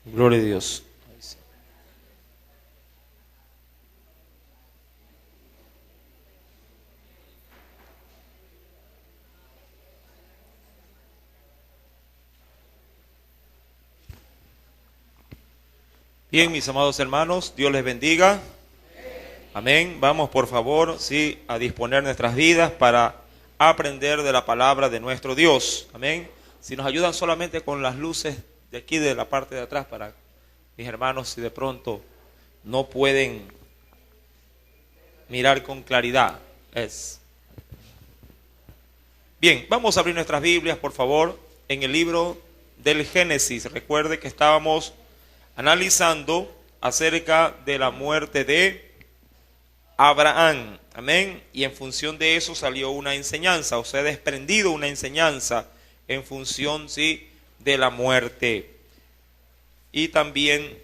Gloria a Dios. Bien, mis amados hermanos, Dios les bendiga. Amén. Vamos, por favor, sí, a disponer nuestras vidas para aprender de la palabra de nuestro Dios. Amén. Si nos ayudan solamente con las luces de aquí, de la parte de atrás, para mis hermanos, si de pronto no pueden mirar con claridad. Bien, vamos a abrir nuestras Biblias, por favor, en el libro del Génesis. Recuerde que estábamos analizando acerca de la muerte de Abraham, amén, y en función de eso salió una enseñanza, o sea, desprendido una enseñanza en función, sí, de la muerte, y también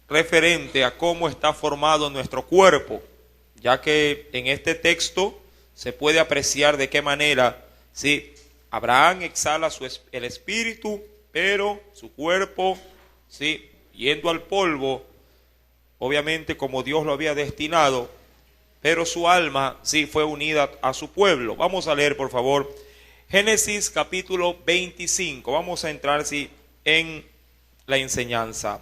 referente a cómo está formado nuestro cuerpo, ya que en este texto se puede apreciar de qué manera, sí, Abraham exhala el espíritu, pero su cuerpo, sí, yendo al polvo, obviamente como Dios lo había destinado, pero su alma sí fue unida a su pueblo. Vamos a leer, por favor, Génesis capítulo 25. Vamos a entrar sí, en la enseñanza.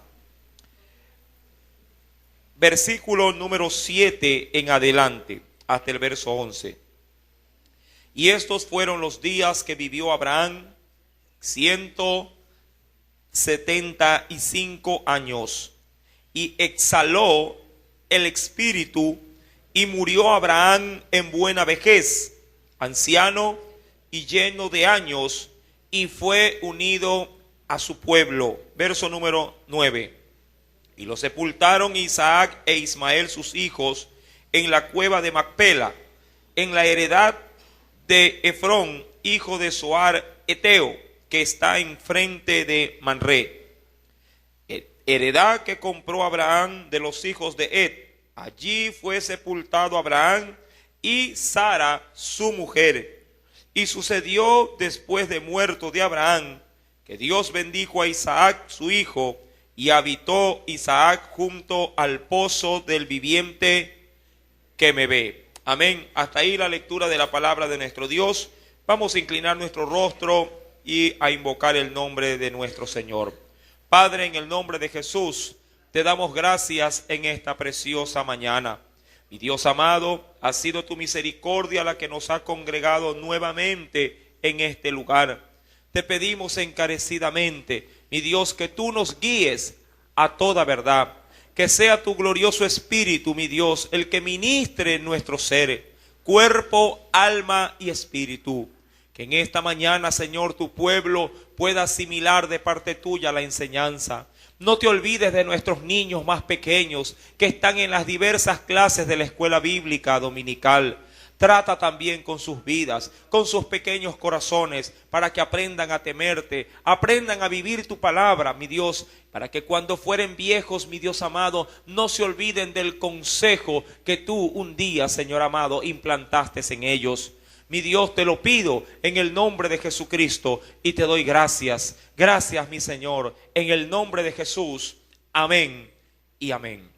Versículo número 7 en adelante, hasta el verso 11. Y estos fueron los días que vivió Abraham, 175 años, y exhaló el espíritu, y murió Abraham en buena vejez, anciano y lleno de años, y fue unido a su pueblo. Verso número 9. Y lo sepultaron Isaac e Ismael sus hijos en la cueva de Macpela, en la heredad de Efrón, hijo de Zoar Eteo, que está enfrente de Manré, heredad que compró Abraham de los hijos de Ed. Allí fue sepultado Abraham y Sara su mujer. Y sucedió después de muerto de Abraham, que Dios bendijo a Isaac su hijo, y habitó Isaac junto al pozo del viviente que me ve. Amén. Hasta ahí la lectura de la palabra de nuestro Dios. Vamos a inclinar nuestro rostro y a invocar el nombre de nuestro Señor. Padre, en el nombre de Jesús, te damos gracias en esta preciosa mañana. Mi Dios amado, ha sido tu misericordia la que nos ha congregado nuevamente en este lugar. Te pedimos encarecidamente, mi Dios, que tú nos guíes a toda verdad. Que sea tu glorioso Espíritu, mi Dios, el que ministre en nuestro ser, cuerpo, alma y espíritu. Que en esta mañana, Señor, tu pueblo pueda asimilar de parte tuya la enseñanza. No te olvides de nuestros niños más pequeños que están en las diversas clases de la escuela bíblica dominical. Trata también con sus vidas, con sus pequeños corazones, para que aprendan a temerte, aprendan a vivir tu palabra, mi Dios, para que cuando fueren viejos, mi Dios amado, no se olviden del consejo que tú un día, Señor amado, implantaste en ellos. Mi Dios, te lo pido en el nombre de Jesucristo y te doy gracias. Gracias, mi Señor, en el nombre de Jesús. Amén y amén.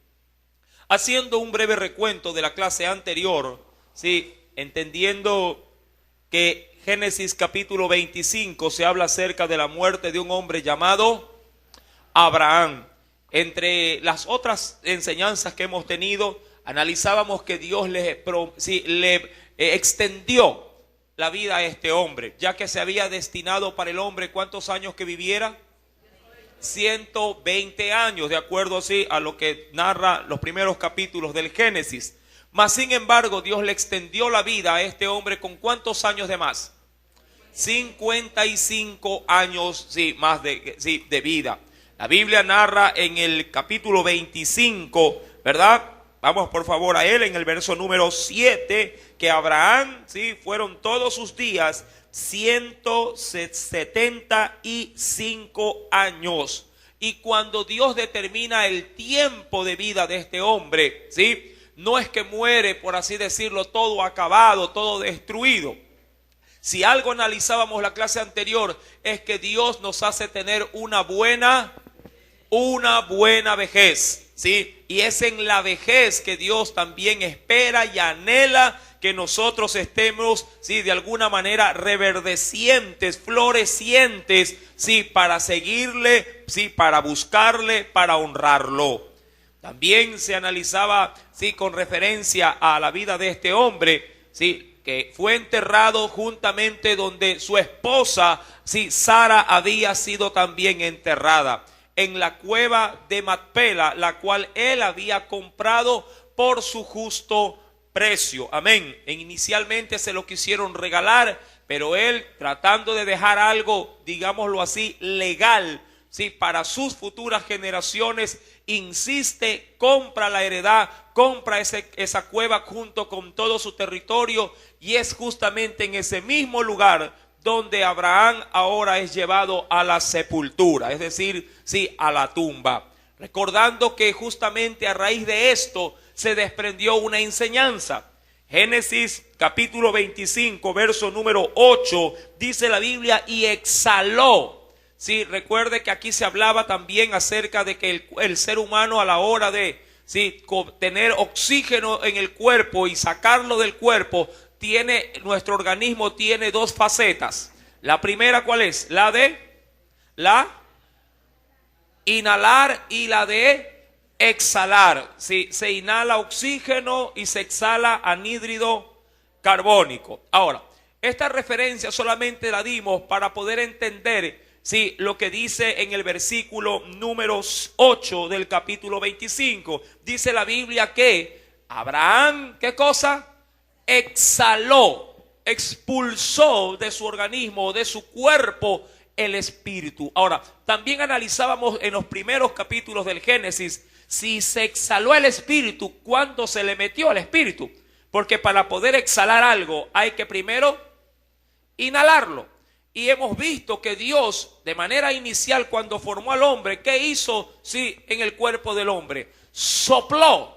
Haciendo un breve recuento de la clase anterior, sí, entendiendo que Génesis capítulo 25 se habla acerca de la muerte de un hombre llamado Abraham. Entre las otras enseñanzas que hemos tenido, analizábamos que Dios le extendió la vida a este hombre, ya que se había destinado para el hombre, ¿cuántos años que viviera? 120 años, de acuerdo así a lo que narra los primeros capítulos del Génesis. Mas sin embargo, Dios le extendió la vida a este hombre con ¿cuántos años de más? 55 años, sí, más de vida. La Biblia narra en el capítulo 25, ¿verdad? Vamos por favor a él en el verso número 7, que Abraham, sí, fueron todos sus días 175 años. Y cuando Dios determina el tiempo de vida de este hombre, sí, no es que muere, por así decirlo, todo acabado, todo destruido, Si algo analizábamos la clase anterior, es que Dios nos hace tener una buena vejez, ¿sí? Y es en la vejez que Dios también espera y anhela que nosotros estemos, ¿sí?, de alguna manera reverdecientes, florecientes, ¿sí?, para seguirle, ¿sí?, para buscarle, para honrarlo. También se analizaba, ¿sí?, con referencia a la vida de este hombre, ¿sí?, que fue enterrado juntamente donde su esposa, sí, Sara, había sido también enterrada, en la cueva de Macpela, la cual él había comprado por su justo precio. Amén. Inicialmente se lo quisieron regalar, pero él, tratando de dejar algo, digámoslo así, legal, sí, para sus futuras generaciones, insiste, compra la heredad, compra esa cueva junto con todo su territorio, y es justamente en ese mismo lugar donde Abraham ahora es llevado a la sepultura, es decir, sí, a la tumba. Recordando que justamente a raíz de esto se desprendió una enseñanza. Génesis capítulo 25, verso número 8, dice la Biblia, y exhaló. Sí, recuerde que aquí se hablaba también acerca de que el ser humano, a la hora de, sí, tener oxígeno en el cuerpo y sacarlo del cuerpo, nuestro organismo tiene dos facetas. La primera, ¿cuál es? La inhalar, y la de exhalar. Sí, se inhala oxígeno y se exhala anhídrido carbónico. Ahora, esta referencia solamente la dimos para poder entender, sí, lo que dice en el versículo número 8 del capítulo 25. Dice la Biblia que Abraham, ¿qué cosa? Exhaló, expulsó de su organismo, de su cuerpo, el espíritu. Ahora, también analizábamos en los primeros capítulos del Génesis, si se exhaló el espíritu, ¿cuándo se le metió el espíritu? Porque para poder exhalar algo hay que primero inhalarlo. Y hemos visto que Dios, de manera inicial, cuando formó al hombre, ¿qué hizo? Sí, en el cuerpo del hombre. Sopló,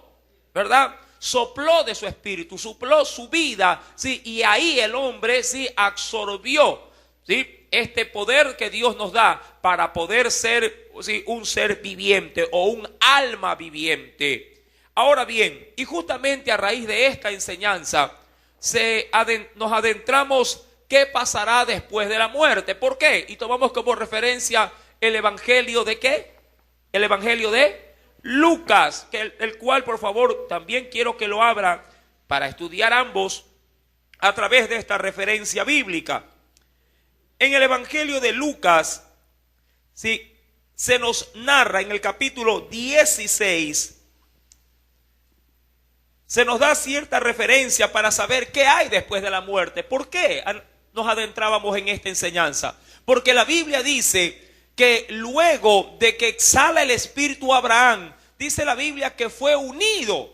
¿verdad? Sopló de su espíritu, sopló su vida, ¿sí? Y ahí el hombre, sí, absorbió, ¿sí?, este poder que Dios nos da para poder ser, ¿sí?, un ser viviente o un alma viviente. Ahora bien, y justamente a raíz de esta enseñanza, nos adentramos. ¿Qué pasará después de la muerte? ¿Por qué? Y tomamos como referencia el evangelio de ¿qué? El evangelio de Lucas, el cual, por favor, también quiero que lo abra para estudiar ambos a través de esta referencia bíblica. En el evangelio de Lucas, sí, se nos narra en el capítulo 16, se nos da cierta referencia para saber qué hay después de la muerte. ¿Por qué nos adentrábamos en esta enseñanza? Porque la Biblia dice que luego de que exhala el espíritu a Abraham, dice la Biblia que fue unido.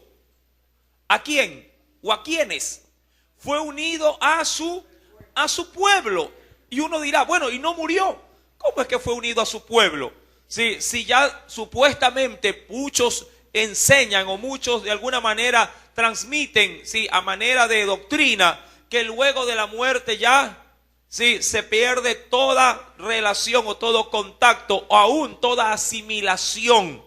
¿A quién? ¿O a quiénes? Fue unido a su pueblo. Y uno dirá, bueno, ¿y no murió? ¿Cómo es que fue unido a su pueblo? Si ya supuestamente muchos enseñan o muchos de alguna manera transmiten, sí, a manera de doctrina, que luego de la muerte ya, sí, se pierde toda relación o todo contacto o aún toda asimilación.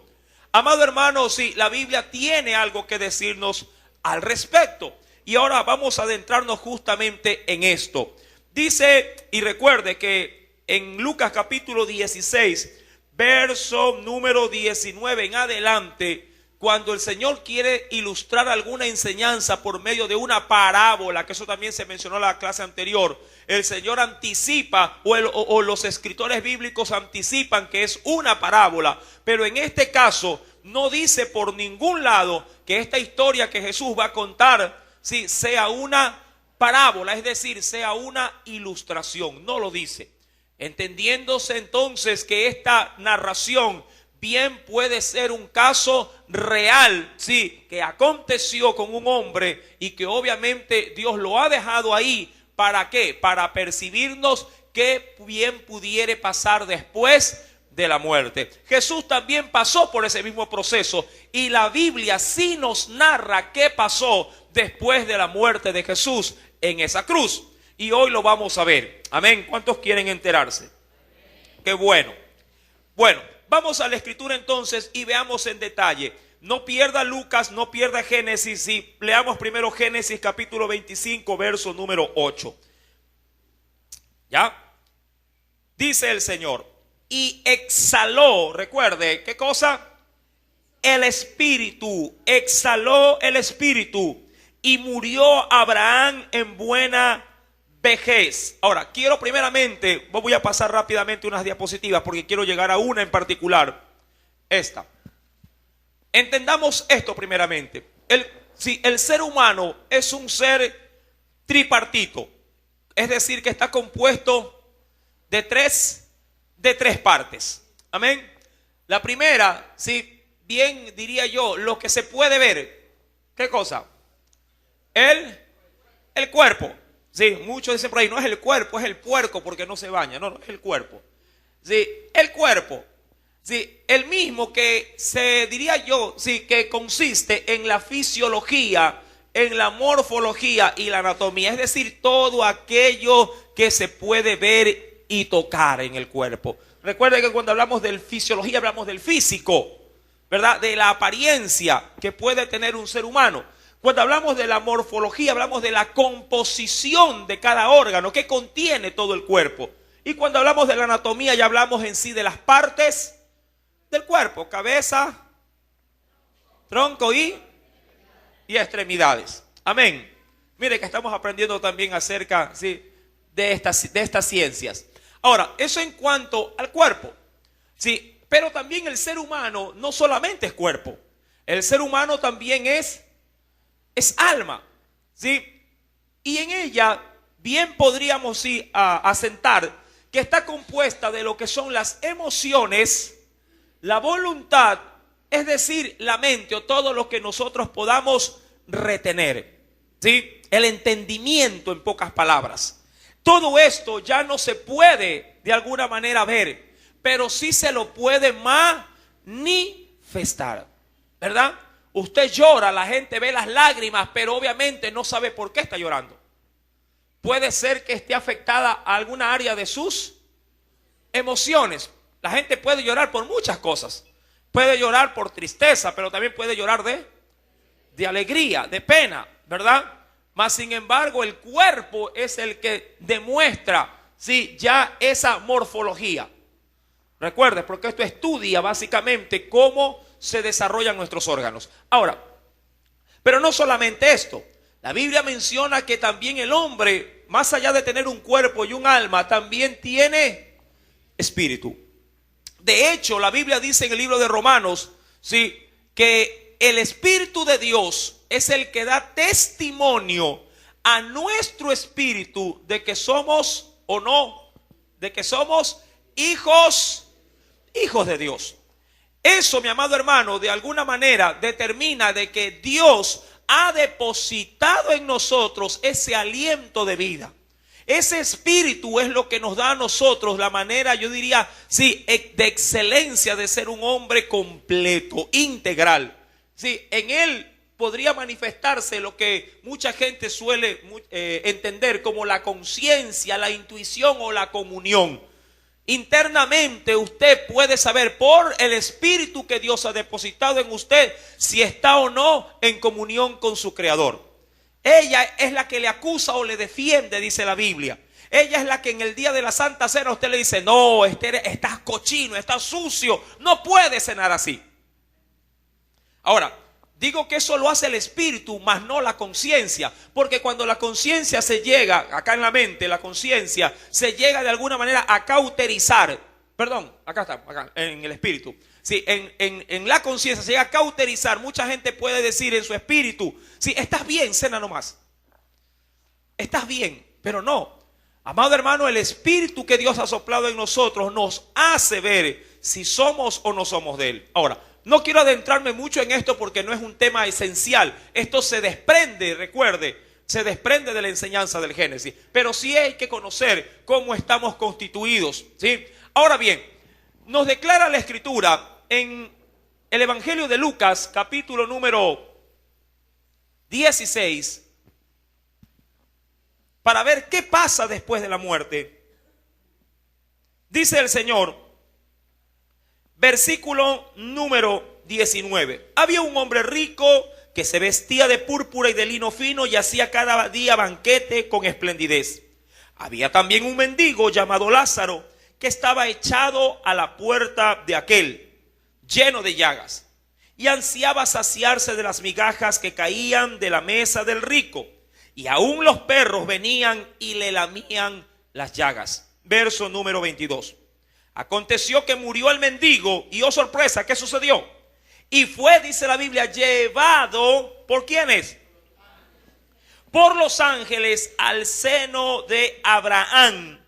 Amado hermano, sí, la Biblia tiene algo que decirnos al respecto. Y ahora vamos a adentrarnos justamente en esto. Dice, y recuerde que en Lucas capítulo 16, verso número 19 en adelante, cuando el Señor quiere ilustrar alguna enseñanza por medio de una parábola, que eso también se mencionó en la clase anterior, el Señor anticipa o los escritores bíblicos anticipan que es una parábola, pero en este caso no dice por ningún lado que esta historia que Jesús va a contar, sí, sea una parábola, es decir, sea una ilustración, no lo dice. Entendiéndose entonces que esta narración bien puede ser un caso real, sí, que aconteció con un hombre y que obviamente Dios lo ha dejado ahí. ¿Para qué? Para percibirnos qué bien pudiere pasar después de la muerte. Jesús también pasó por ese mismo proceso y la Biblia sí nos narra qué pasó después de la muerte de Jesús en esa cruz. Y hoy lo vamos a ver. Amén. ¿Cuántos quieren enterarse? Qué bueno. Bueno, vamos a la escritura entonces y veamos en detalle. No pierda Lucas, no pierda Génesis. Y leamos primero Génesis capítulo 25, verso número 8. ¿Ya? Dice el Señor. Y exhaló, recuerde, ¿qué cosa? El espíritu, exhaló el espíritu y murió Abraham en buena vejez. Ahora, quiero primeramente, voy a pasar rápidamente unas diapositivas porque quiero llegar a una en particular. Esta. Entendamos esto primeramente. El ser humano es un ser tripartito, es decir, que está compuesto de tres partes. Amén. La primera, sí, bien diría yo, lo que se puede ver. ¿Qué cosa? El cuerpo. Sí, muchos dicen por ahí, no es el cuerpo, es el puerco porque no se baña. No, no es el cuerpo. Sí, el cuerpo. Sí, el mismo que se diría yo, sí, que consiste en la fisiología, en la morfología y la anatomía. Es decir, todo aquello que se puede ver y tocar en el cuerpo. Recuerden que cuando hablamos de fisiología hablamos del físico, ¿verdad? De la apariencia que puede tener un ser humano. Cuando hablamos de la morfología hablamos de la composición de cada órgano que contiene todo el cuerpo. Y cuando hablamos de la anatomía ya hablamos en sí de las partes del cuerpo: cabeza, tronco y extremidades. Amén. Mire que estamos aprendiendo también acerca, ¿sí?, de estas ciencias. Ahora, eso en cuanto al cuerpo, sí, pero también el ser humano no solamente es cuerpo, el ser humano también es alma, ¿sí? Y en ella bien podríamos sí asentar que está compuesta de lo que son las emociones, la voluntad, es decir, la mente o todo lo que nosotros podamos retener, ¿sí? El entendimiento, en pocas palabras. Todo esto ya no se puede de alguna manera ver, pero sí se lo puede manifestar, ¿verdad? Usted llora, la gente ve las lágrimas, pero obviamente no sabe por qué está llorando. Puede ser que esté afectada a alguna área de sus emociones. La gente puede llorar por muchas cosas. Puede llorar por tristeza, pero también puede llorar de alegría, de pena, ¿verdad? Mas sin embargo el cuerpo es el que demuestra, sí, ya esa morfología. Recuerde, porque esto estudia básicamente cómo se desarrollan nuestros órganos. Ahora, pero no solamente esto. La Biblia menciona que también el hombre, más allá de tener un cuerpo y un alma, también tiene espíritu. De hecho, la Biblia dice en el libro de Romanos, sí, que el Espíritu de Dios es el que da testimonio a nuestro espíritu de que somos o no, de que somos hijos de Dios. Eso, mi amado hermano, de alguna manera determina de que Dios ha depositado en nosotros ese aliento de vida. Ese espíritu es lo que nos da a nosotros la manera, yo diría, sí, de excelencia de ser un hombre completo, integral. Sí, en él podría manifestarse lo que mucha gente suele entender como la conciencia, la intuición o la comunión. Internamente usted puede saber por el espíritu que Dios ha depositado en usted si está o no en comunión con su Creador. Ella es la que le acusa o le defiende, dice la Biblia. Ella es la que en el día de la Santa Cena usted le dice: no, estás cochino, estás sucio, no puedes cenar así. Ahora, digo que eso lo hace el espíritu, más no la conciencia, porque cuando la conciencia se llega, acá en la mente, la conciencia se llega de alguna manera a cauterizar, perdón, acá en el espíritu. Sí, en la conciencia se llega a cauterizar. Mucha gente puede decir en su espíritu: sí, estás bien, cena nomás. Estás bien, pero no. Amado hermano, el espíritu que Dios ha soplado en nosotros nos hace ver si somos o no somos de Él. Ahora, no quiero adentrarme mucho en esto porque no es un tema esencial. Esto se desprende, recuerde, se desprende de la enseñanza del Génesis. Pero sí hay que conocer cómo estamos constituidos, ¿sí? Ahora bien, nos declara la Escritura en el Evangelio de Lucas, capítulo número 16, para ver qué pasa después de la muerte. Dice el Señor, versículo número 19. Había un hombre rico que se vestía de púrpura y de lino fino y hacía cada día banquete con esplendidez. Había también un mendigo llamado Lázaro que estaba echado a la puerta de aquel, lleno de llagas, y ansiaba saciarse de las migajas que caían de la mesa del rico, y aún los perros venían y le lamían las llagas. Verso número 22. Aconteció que murió el mendigo y, oh sorpresa, ¿qué sucedió? Y fue, dice la Biblia, llevado, ¿por quiénes? Por los ángeles al seno de Abraham.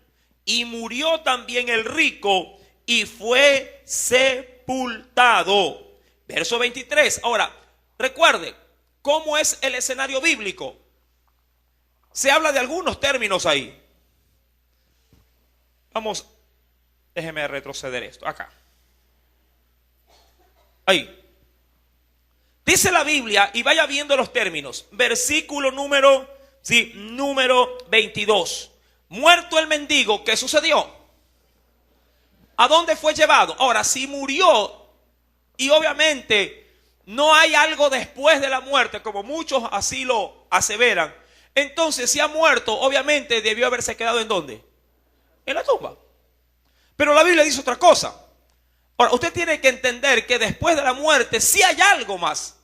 Y murió también el rico y fue sepultado. Verso 23. Ahora, recuerde, ¿cómo es el escenario bíblico? Se habla de algunos términos ahí. Vamos, déjeme retroceder esto, acá. Ahí. Dice la Biblia, y vaya viendo los términos. Versículo número 22. Muerto el mendigo, ¿qué sucedió? ¿A dónde fue llevado? Ahora, si murió, y obviamente no hay algo después de la muerte, como muchos así lo aseveran, entonces si ha muerto, obviamente debió haberse quedado ¿en dónde? En la tumba. Pero la Biblia dice otra cosa. Ahora, usted tiene que entender que después de la muerte sí hay algo más.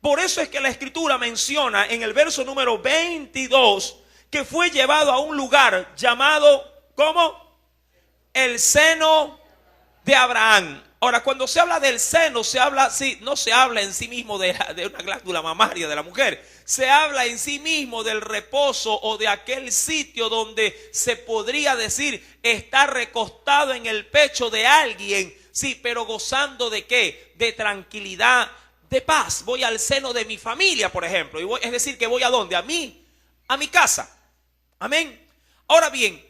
Por eso es que la Escritura menciona en el verso número 22 que fue llevado a un lugar llamado, ¿cómo? El seno de Abraham. Ahora, cuando se habla del seno, se habla, sí, no se habla en sí mismo de una glándula mamaria de la mujer. Se habla en sí mismo del reposo o de aquel sitio donde se podría decir estar recostado en el pecho de alguien. Sí, pero gozando de ¿qué? De tranquilidad, de paz. Voy al seno de mi familia, por ejemplo. Y es decir, que voy ¿a dónde? A mi casa. Amén. Ahora bien,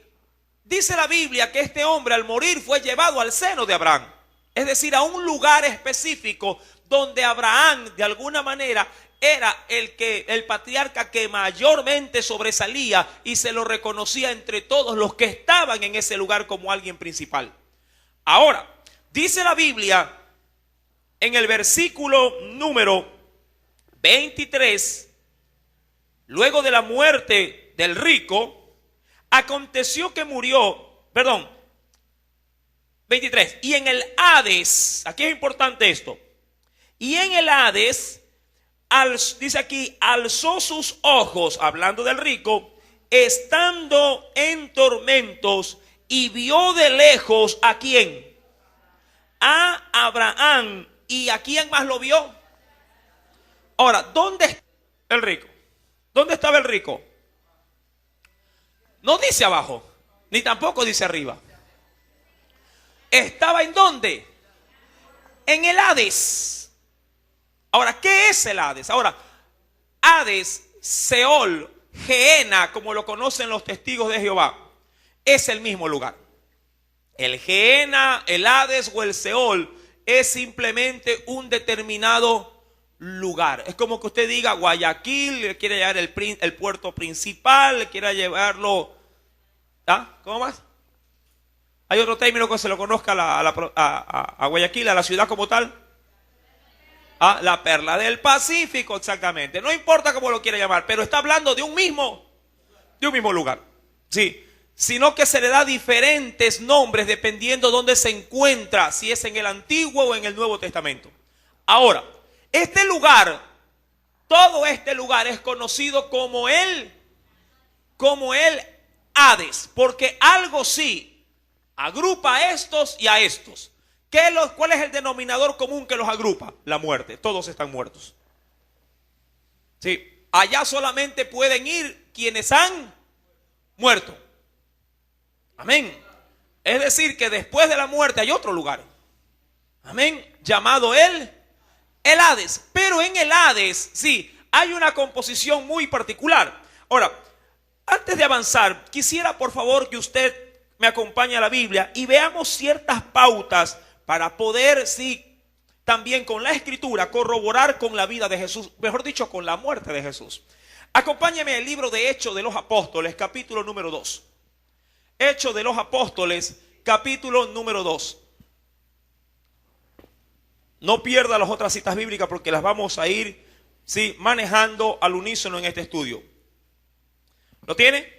dice la Biblia que este hombre al morir fue llevado al seno de Abraham. Es decir, a un lugar específico donde Abraham de alguna manera era el patriarca que mayormente sobresalía y se lo reconocía entre todos los que estaban en ese lugar como alguien principal. Ahora, dice la Biblia en el versículo número 23, luego de la muerte del rico, aconteció que murió, 23, y en el Hades, aquí es importante esto, y en el Hades, dice aquí, alzó sus ojos, hablando del rico, estando en tormentos, y vio de lejos ¿a quién? A Abraham. ¿Y a quién más lo vio? Ahora, ¿dónde está el rico? ¿Dónde estaba el rico? No dice abajo, ni tampoco dice arriba. ¿Estaba en dónde? En el Hades. Ahora, ¿qué es el Hades? Ahora, Hades, Seol, Gehenna, como lo conocen los testigos de Jehová, es el mismo lugar. El Gehenna, el Hades o el Seol es simplemente un determinado lugar. Es como que usted diga Guayaquil, le quiere llevar el puerto principal, le quiere llevarlo. ¿Ah? ¿Cómo más? Hay otro término que se lo conozca a Guayaquil, a la ciudad como tal. Ah, la perla del Pacífico, exactamente. No importa cómo lo quiera llamar, pero está hablando de un mismo lugar. Sí. Sino que se le da diferentes nombres dependiendo dónde se encuentra, si es en el Antiguo o en el Nuevo Testamento. Ahora, este lugar, todo este lugar es conocido como el Hades, porque algo sí agrupa a estos y a estos. ¿Cuál es el denominador común que los agrupa? La muerte. Todos están muertos. Sí, allá solamente pueden ir quienes han muerto. Amén. Es decir, que después de la muerte hay otro lugar. Amén. Llamado el Hades. Pero en el Hades, sí, hay una composición muy particular. Ahora, antes de avanzar, quisiera por favor que usted me acompañe a la Biblia y veamos ciertas pautas para poder, sí, también con la Escritura corroborar con la vida de Jesús, mejor dicho, con la muerte de Jesús. Acompáñame al libro de Hechos de los Apóstoles, capítulo número 2. Hechos de los Apóstoles, capítulo número 2. No pierda las otras citas bíblicas porque las vamos a ir manejando al unísono en este estudio. ¿Lo tiene?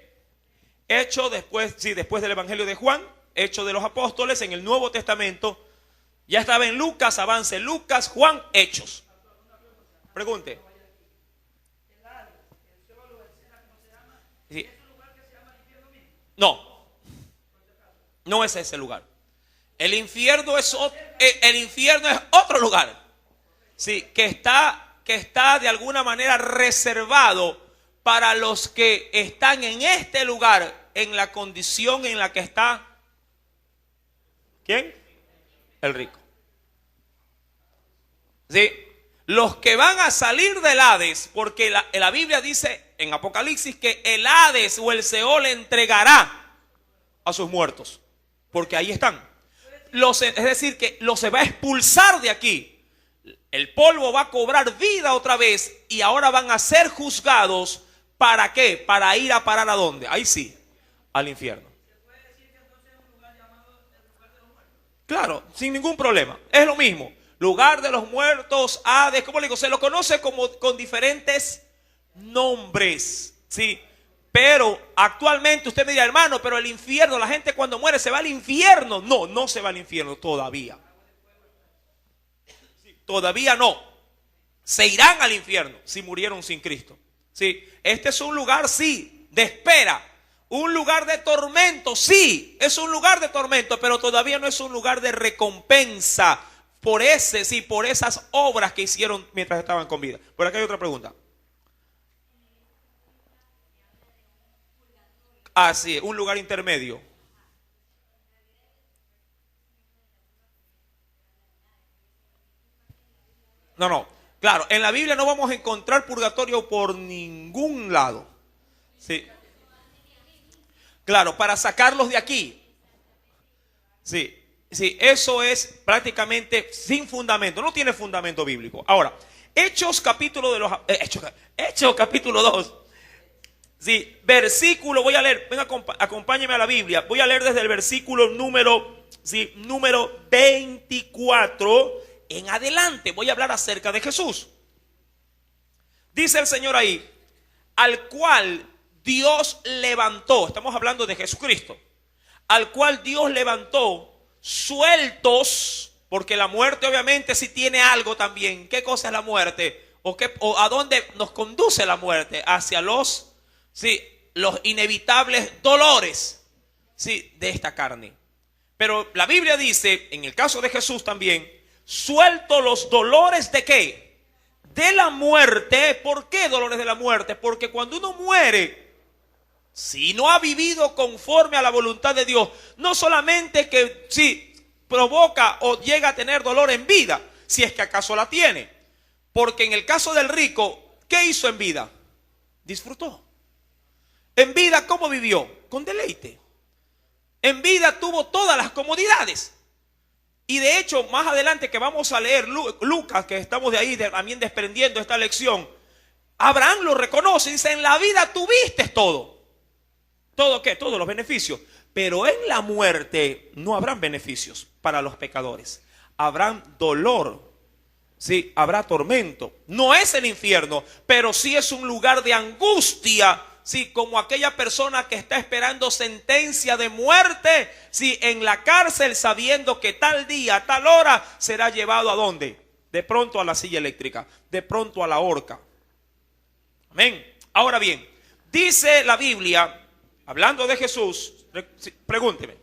Hechos después del Evangelio de Juan, Hechos de los Apóstoles en el Nuevo Testamento. Ya estaba en Lucas, avance Lucas, Juan, Hechos. Pregunte. Sí. No, no es ese lugar. El infierno es otro lugar. Sí, que está de alguna manera reservado para los que están en este lugar, en la condición en la que está. ¿Quién? El rico. Sí, los que van a salir del Hades, porque la Biblia dice en Apocalipsis que el Hades o el Seol entregará a sus muertos, porque ahí están. Es decir, que los se va a expulsar de aquí. El polvo va a cobrar vida otra vez y ahora van a ser juzgados. ¿Para qué? Para ir a parar ¿a dónde? Ahí sí, al infierno. Claro, sin ningún problema. Es lo mismo. Lugar de los muertos, Hades, ¿cómo le digo? Se lo conoce con diferentes nombres, ¿sí? Pero actualmente usted me dirá, hermano, pero el infierno, la gente cuando muere se va al infierno. No, no se va al infierno todavía. Todavía no. Se irán al infierno si murieron sin Cristo. Sí, este es un lugar, sí, de espera. Un lugar de tormento, sí, es un lugar de tormento, pero todavía no es un lugar de recompensa por esas obras que hicieron mientras estaban con vida. Por acá hay otra pregunta. Así es, un lugar intermedio. No, claro, en la Biblia no vamos a encontrar purgatorio por ningún lado. Sí. Claro, para sacarlos de aquí. Sí, eso es prácticamente sin fundamento, no tiene fundamento bíblico. Ahora, Hechos capítulo 2. Sí, versículo, voy a leer, venga, acompáñeme a la Biblia. Voy a leer desde el versículo número 24 en adelante. Voy a hablar acerca de Jesús. Dice el Señor ahí, al cual Dios levantó, estamos hablando de Jesucristo, al cual Dios levantó sueltos, porque la muerte obviamente sí tiene algo también. ¿Qué cosa es la muerte? ¿O a dónde nos conduce la muerte? Hacia los inevitables dolores, de esta carne. Pero la Biblia dice, en el caso de Jesús también, suelto los dolores ¿de qué? De la muerte. ¿Por qué dolores de la muerte? Porque cuando uno muere, si no ha vivido conforme a la voluntad de Dios, no solamente que provoca o llega a tener dolor en vida, si es que acaso la tiene. Porque en el caso del rico, ¿qué hizo en vida? Disfrutó. En vida, ¿cómo vivió? Con deleite. En vida tuvo todas las comodidades. Y de hecho, más adelante que vamos a leer Lucas, que estamos de ahí también desprendiendo esta lección, Abraham lo reconoce y dice, en la vida tuviste todo. ¿Todo qué? Todos los beneficios. Pero en la muerte no habrán beneficios para los pecadores. Habrán dolor. Sí, habrá tormento. No es el infierno, pero sí es un lugar de angustia. Sí, como aquella persona que está esperando sentencia de muerte, en la cárcel, sabiendo que tal día, tal hora será llevado ¿a dónde? De pronto a la silla eléctrica, de pronto a la horca. Amén. Ahora bien, dice la Biblia, hablando de Jesús, pregúnteme.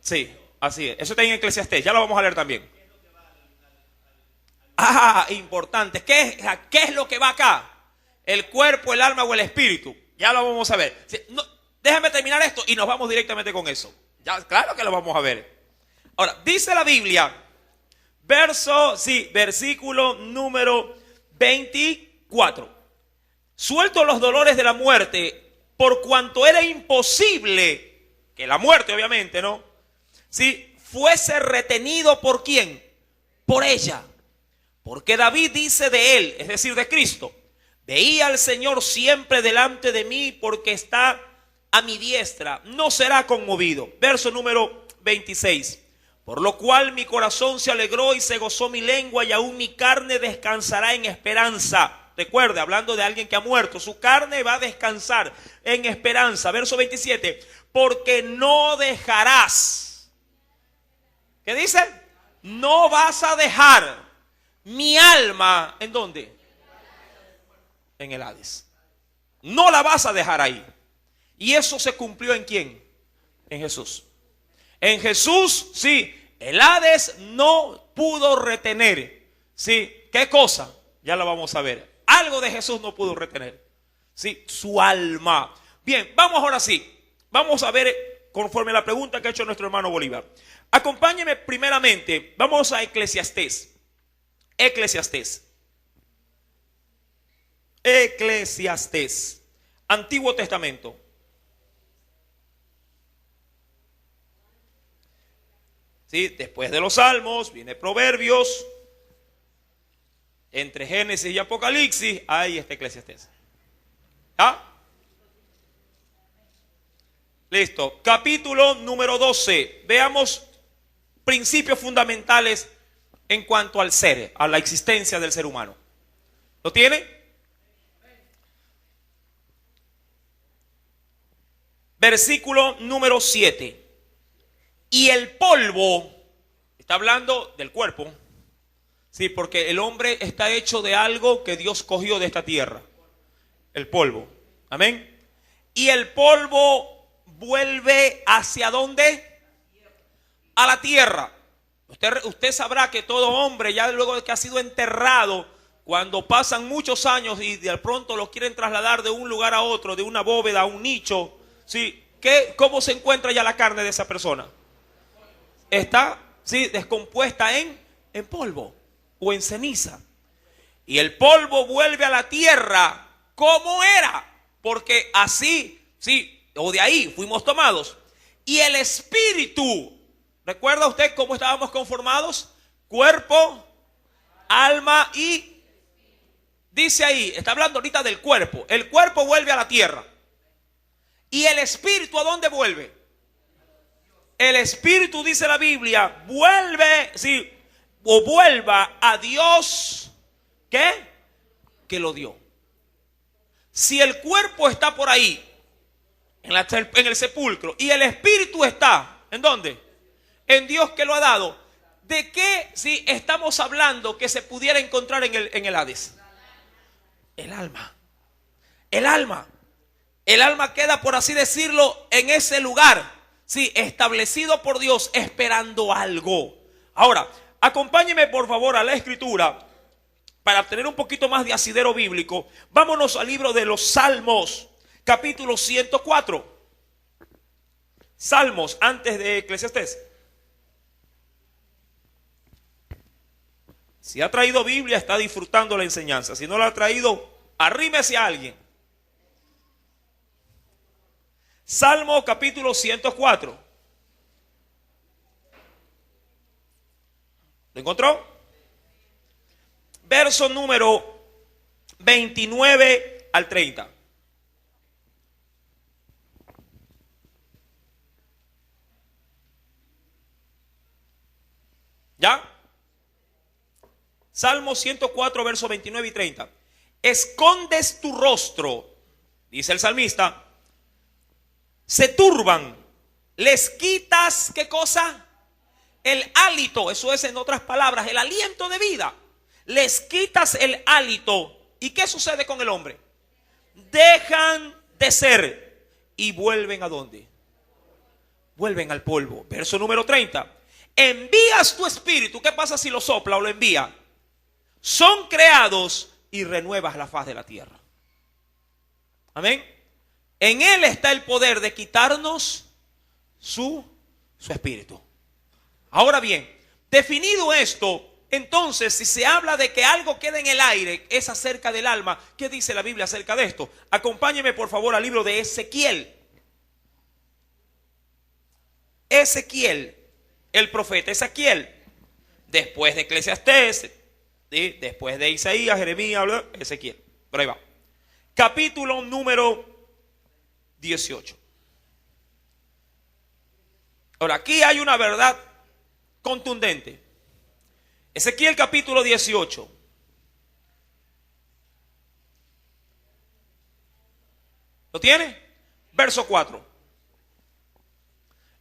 Sí, así es. Eso está en Eclesiastés, ya lo vamos a leer también. Importante. ¿Qué es lo que va acá? ¿El cuerpo, el alma o el espíritu? Ya lo vamos a ver. Déjame terminar esto y nos vamos directamente con eso. Ya, claro que lo vamos a ver. Ahora, dice la Biblia, versículo número 24. Suelto los dolores de la muerte, por cuanto era imposible que la muerte, obviamente, ¿no?, ¿sí?, fuese retenido ¿por quién? Por ella. Porque David dice de él, es decir, de Cristo: veía al Señor siempre delante de mí, porque está a mi diestra, no será conmovido. Verso número 26. Por lo cual mi corazón se alegró y se gozó mi lengua, y aún mi carne descansará en esperanza. Recuerde, hablando de alguien que ha muerto, su carne va a descansar en esperanza. Verso 27. Porque no dejarás. ¿Qué dice? No vas a dejar mi alma. ¿En dónde? En el Hades. No la vas a dejar ahí. Y eso se cumplió ¿en quién? En Jesús. En Jesús, sí, el Hades no pudo retener. ¿Sí? ¿Qué cosa? Ya lo vamos a ver. Algo de Jesús no pudo retener. ¿Sí? Su alma. Bien, vamos ahora sí. Vamos a ver conforme a la pregunta que ha hecho nuestro hermano Bolívar. Acompáñeme primeramente. Vamos a Eclesiastés. Eclesiastés. Eclesiastés. Antiguo Testamento. ¿Sí? Después de los Salmos viene Proverbios. Entre Génesis y Apocalipsis hay Eclesiastés. ¿Ah? Listo. Capítulo número 12. Veamos principios fundamentales en cuanto al ser, a la existencia del ser humano. ¿Lo tiene? Versículo número 7. Y el polvo, está hablando del cuerpo, sí, porque el hombre está hecho de algo que Dios cogió de esta tierra, el polvo, amén. Y el polvo vuelve ¿hacia dónde? A la tierra. Usted sabrá que todo hombre, ya luego de que ha sido enterrado, cuando pasan muchos años y de pronto lo quieren trasladar de un lugar a otro, de una bóveda a un nicho, ¿sí? ¿Cómo se encuentra ya la carne de esa persona? Está, sí, descompuesta en polvo o en ceniza. Y el polvo vuelve a la tierra como era, porque así, sí, o de ahí fuimos tomados. Y el espíritu, ¿recuerda usted cómo estábamos conformados? Cuerpo, alma y... Dice ahí, está hablando ahorita del cuerpo. El cuerpo vuelve a la tierra. ¿Y el espíritu a dónde vuelve? El espíritu, dice la Biblia, vuelve, sí, o vuelva a Dios, ¿qué? Que lo dio. Si el cuerpo está por ahí, en el sepulcro, y el espíritu está, ¿en dónde? En Dios que lo ha dado. ¿De qué si estamos hablando que se pudiera encontrar en el Hades? El alma. El alma. El alma queda, por así decirlo, en ese lugar. Sí, establecido por Dios, esperando algo. Ahora, acompáñeme por favor a la escritura para obtener un poquito más de asidero bíblico. Vámonos al libro de los Salmos, capítulo 104. Salmos, antes de Eclesiastés. Si ha traído Biblia, está disfrutando la enseñanza. Si no la ha traído, arrímese a alguien. Salmo capítulo 104. ¿Lo encontró? Verso número 29 al 30. ¿Ya? Salmo 104, versos 29 y 30. Escondes tu rostro, dice el salmista. Se turban, les quitas, ¿qué cosa? El hálito, eso es en otras palabras, el aliento de vida. Les quitas el hálito. ¿Y qué sucede con el hombre? Dejan de ser y vuelven ¿a dónde? Vuelven al polvo. Verso número 30. Envías tu espíritu. ¿Qué pasa si lo sopla o lo envía? Son creados y renuevas la faz de la tierra. Amén. En Él está el poder de quitarnos su espíritu. Ahora bien, definido esto, entonces si se habla de que algo queda en el aire, es acerca del alma. ¿Qué dice la Biblia acerca de esto? Acompáñeme por favor al libro de Ezequiel. Ezequiel, el profeta Ezequiel. Después de Eclesiastés, ¿sí? Después de Isaías, Jeremías, Ezequiel. Por ahí va. Capítulo número 18. Ahora, aquí hay una verdad contundente. Ezequiel capítulo 18. ¿Lo tiene? Verso 4.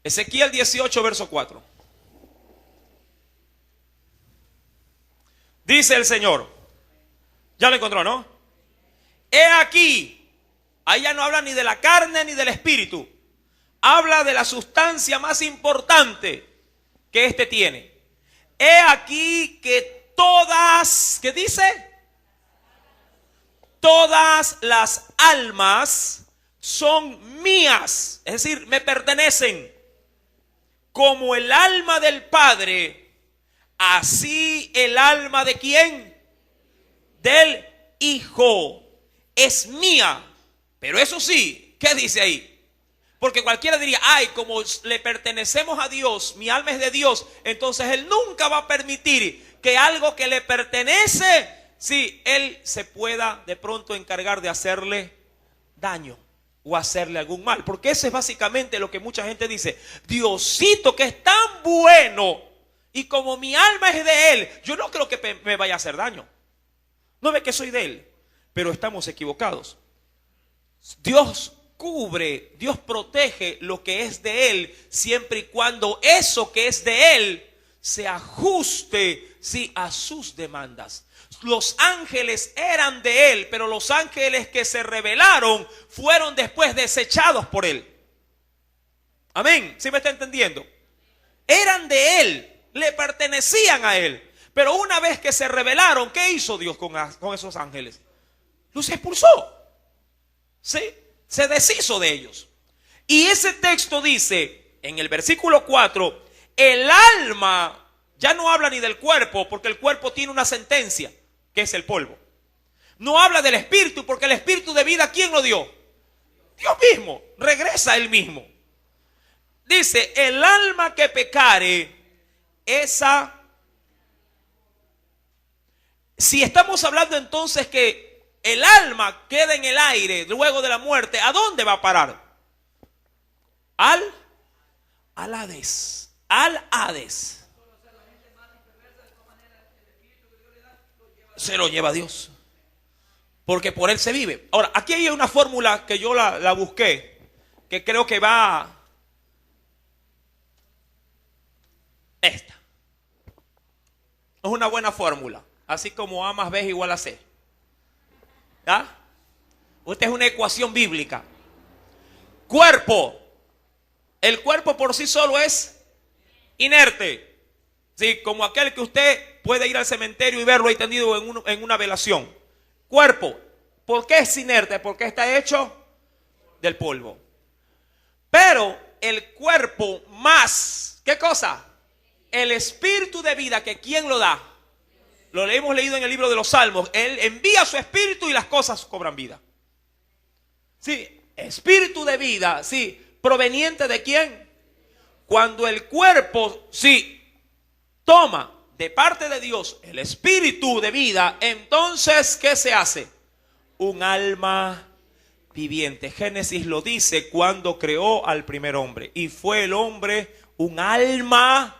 Ezequiel 18, verso 4. Dice el Señor. Ya lo encontró, ¿no? He aquí. Ahí ya no habla ni de la carne ni del espíritu. Habla de la sustancia más importante que éste tiene. He aquí que todas, ¿qué dice? Todas las almas son mías, es decir, me pertenecen. Como el alma del Padre, así el alma de ¿quién? Del Hijo es mía. Pero eso sí, ¿qué dice ahí? Porque cualquiera diría, ay, como le pertenecemos a Dios, mi alma es de Dios, entonces Él nunca va a permitir que algo que le pertenece, sí, Él se pueda de pronto encargar de hacerle daño o hacerle algún mal. Porque eso es básicamente lo que mucha gente dice. Diosito, que es tan bueno, y como mi alma es de Él, yo no creo que me vaya a hacer daño. No ve que soy de Él, pero estamos equivocados. Dios cubre, Dios protege lo que es de Él, siempre y cuando eso que es de Él se ajuste, sí, a sus demandas. Los ángeles eran de Él, pero los ángeles que se rebelaron fueron después desechados por Él. Amén, ¿sí me está entendiendo? Eran de Él, le pertenecían a Él, pero una vez que se rebelaron, ¿qué hizo Dios con esos ángeles? Los expulsó, ¿sí? Se deshizo de ellos. Y ese texto dice, en el versículo 4, el alma ya no habla ni del cuerpo, porque el cuerpo tiene una sentencia, que es el polvo. No habla del espíritu, porque el espíritu de vida, ¿quién lo dio? Dios mismo, regresa Él mismo. Dice, el alma que pecare, esa... Si estamos hablando entonces que el alma queda en el aire luego de la muerte, ¿a dónde va a parar? Al Hades. Al Hades. Se lo lleva Dios, porque por Él se vive. Ahora, aquí hay una fórmula que yo la busqué, que creo que va esta. Es una buena fórmula, así como A más B es igual a C. ¿Ah? Esta es una ecuación bíblica. Cuerpo. El cuerpo por sí solo es inerte. Sí, como aquel que usted puede ir al cementerio y verlo ahí tendido en una velación. Cuerpo. ¿Por qué es inerte? Porque está hecho del polvo. Pero el cuerpo más, ¿qué cosa? El espíritu de vida, que ¿quién lo da? Lo hemos leído en el libro de los Salmos. Él envía su espíritu y las cosas cobran vida. Sí, espíritu de vida, sí, proveniente de ¿quién? Cuando el cuerpo, sí, toma de parte de Dios el espíritu de vida, entonces, ¿qué se hace? Un alma viviente. Génesis lo dice cuando creó al primer hombre. Y fue el hombre un alma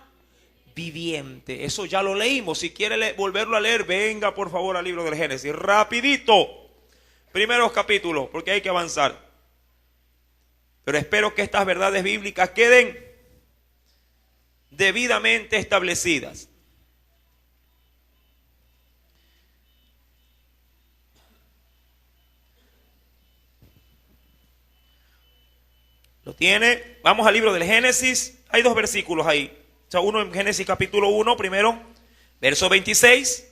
viviente. Eso ya lo leímos. Si quiere volverlo a leer, venga por favor al libro del Génesis. Rapidito. Primeros capítulos, porque hay que avanzar. Pero espero que estas verdades bíblicas queden debidamente establecidas. ¿Lo tiene? Vamos al libro del Génesis. Hay dos versículos ahí. O sea, uno en Génesis capítulo 1, primero, verso 26.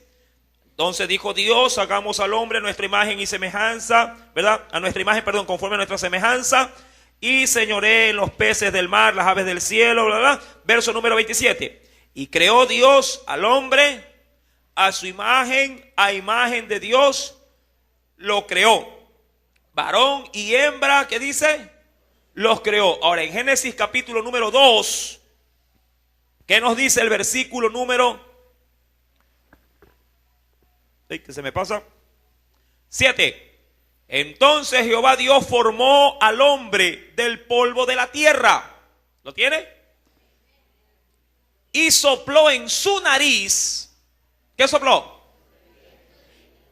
Entonces dijo Dios, hagamos al hombre a nuestra imagen y semejanza, ¿verdad? A nuestra imagen, perdón, conforme a nuestra semejanza. Y señoré en los peces del mar, las aves del cielo, bla, bla, bla. Verso número 27. Y creó Dios al hombre a su imagen, a imagen de Dios lo creó. Varón y hembra, ¿qué dice? Los creó. Ahora en Génesis capítulo número 2, ¿Qué nos dice el versículo número? Que se me pasa. 7. Entonces Jehová Dios formó al hombre del polvo de la tierra. ¿Lo tiene? Y sopló en su nariz. ¿Qué sopló?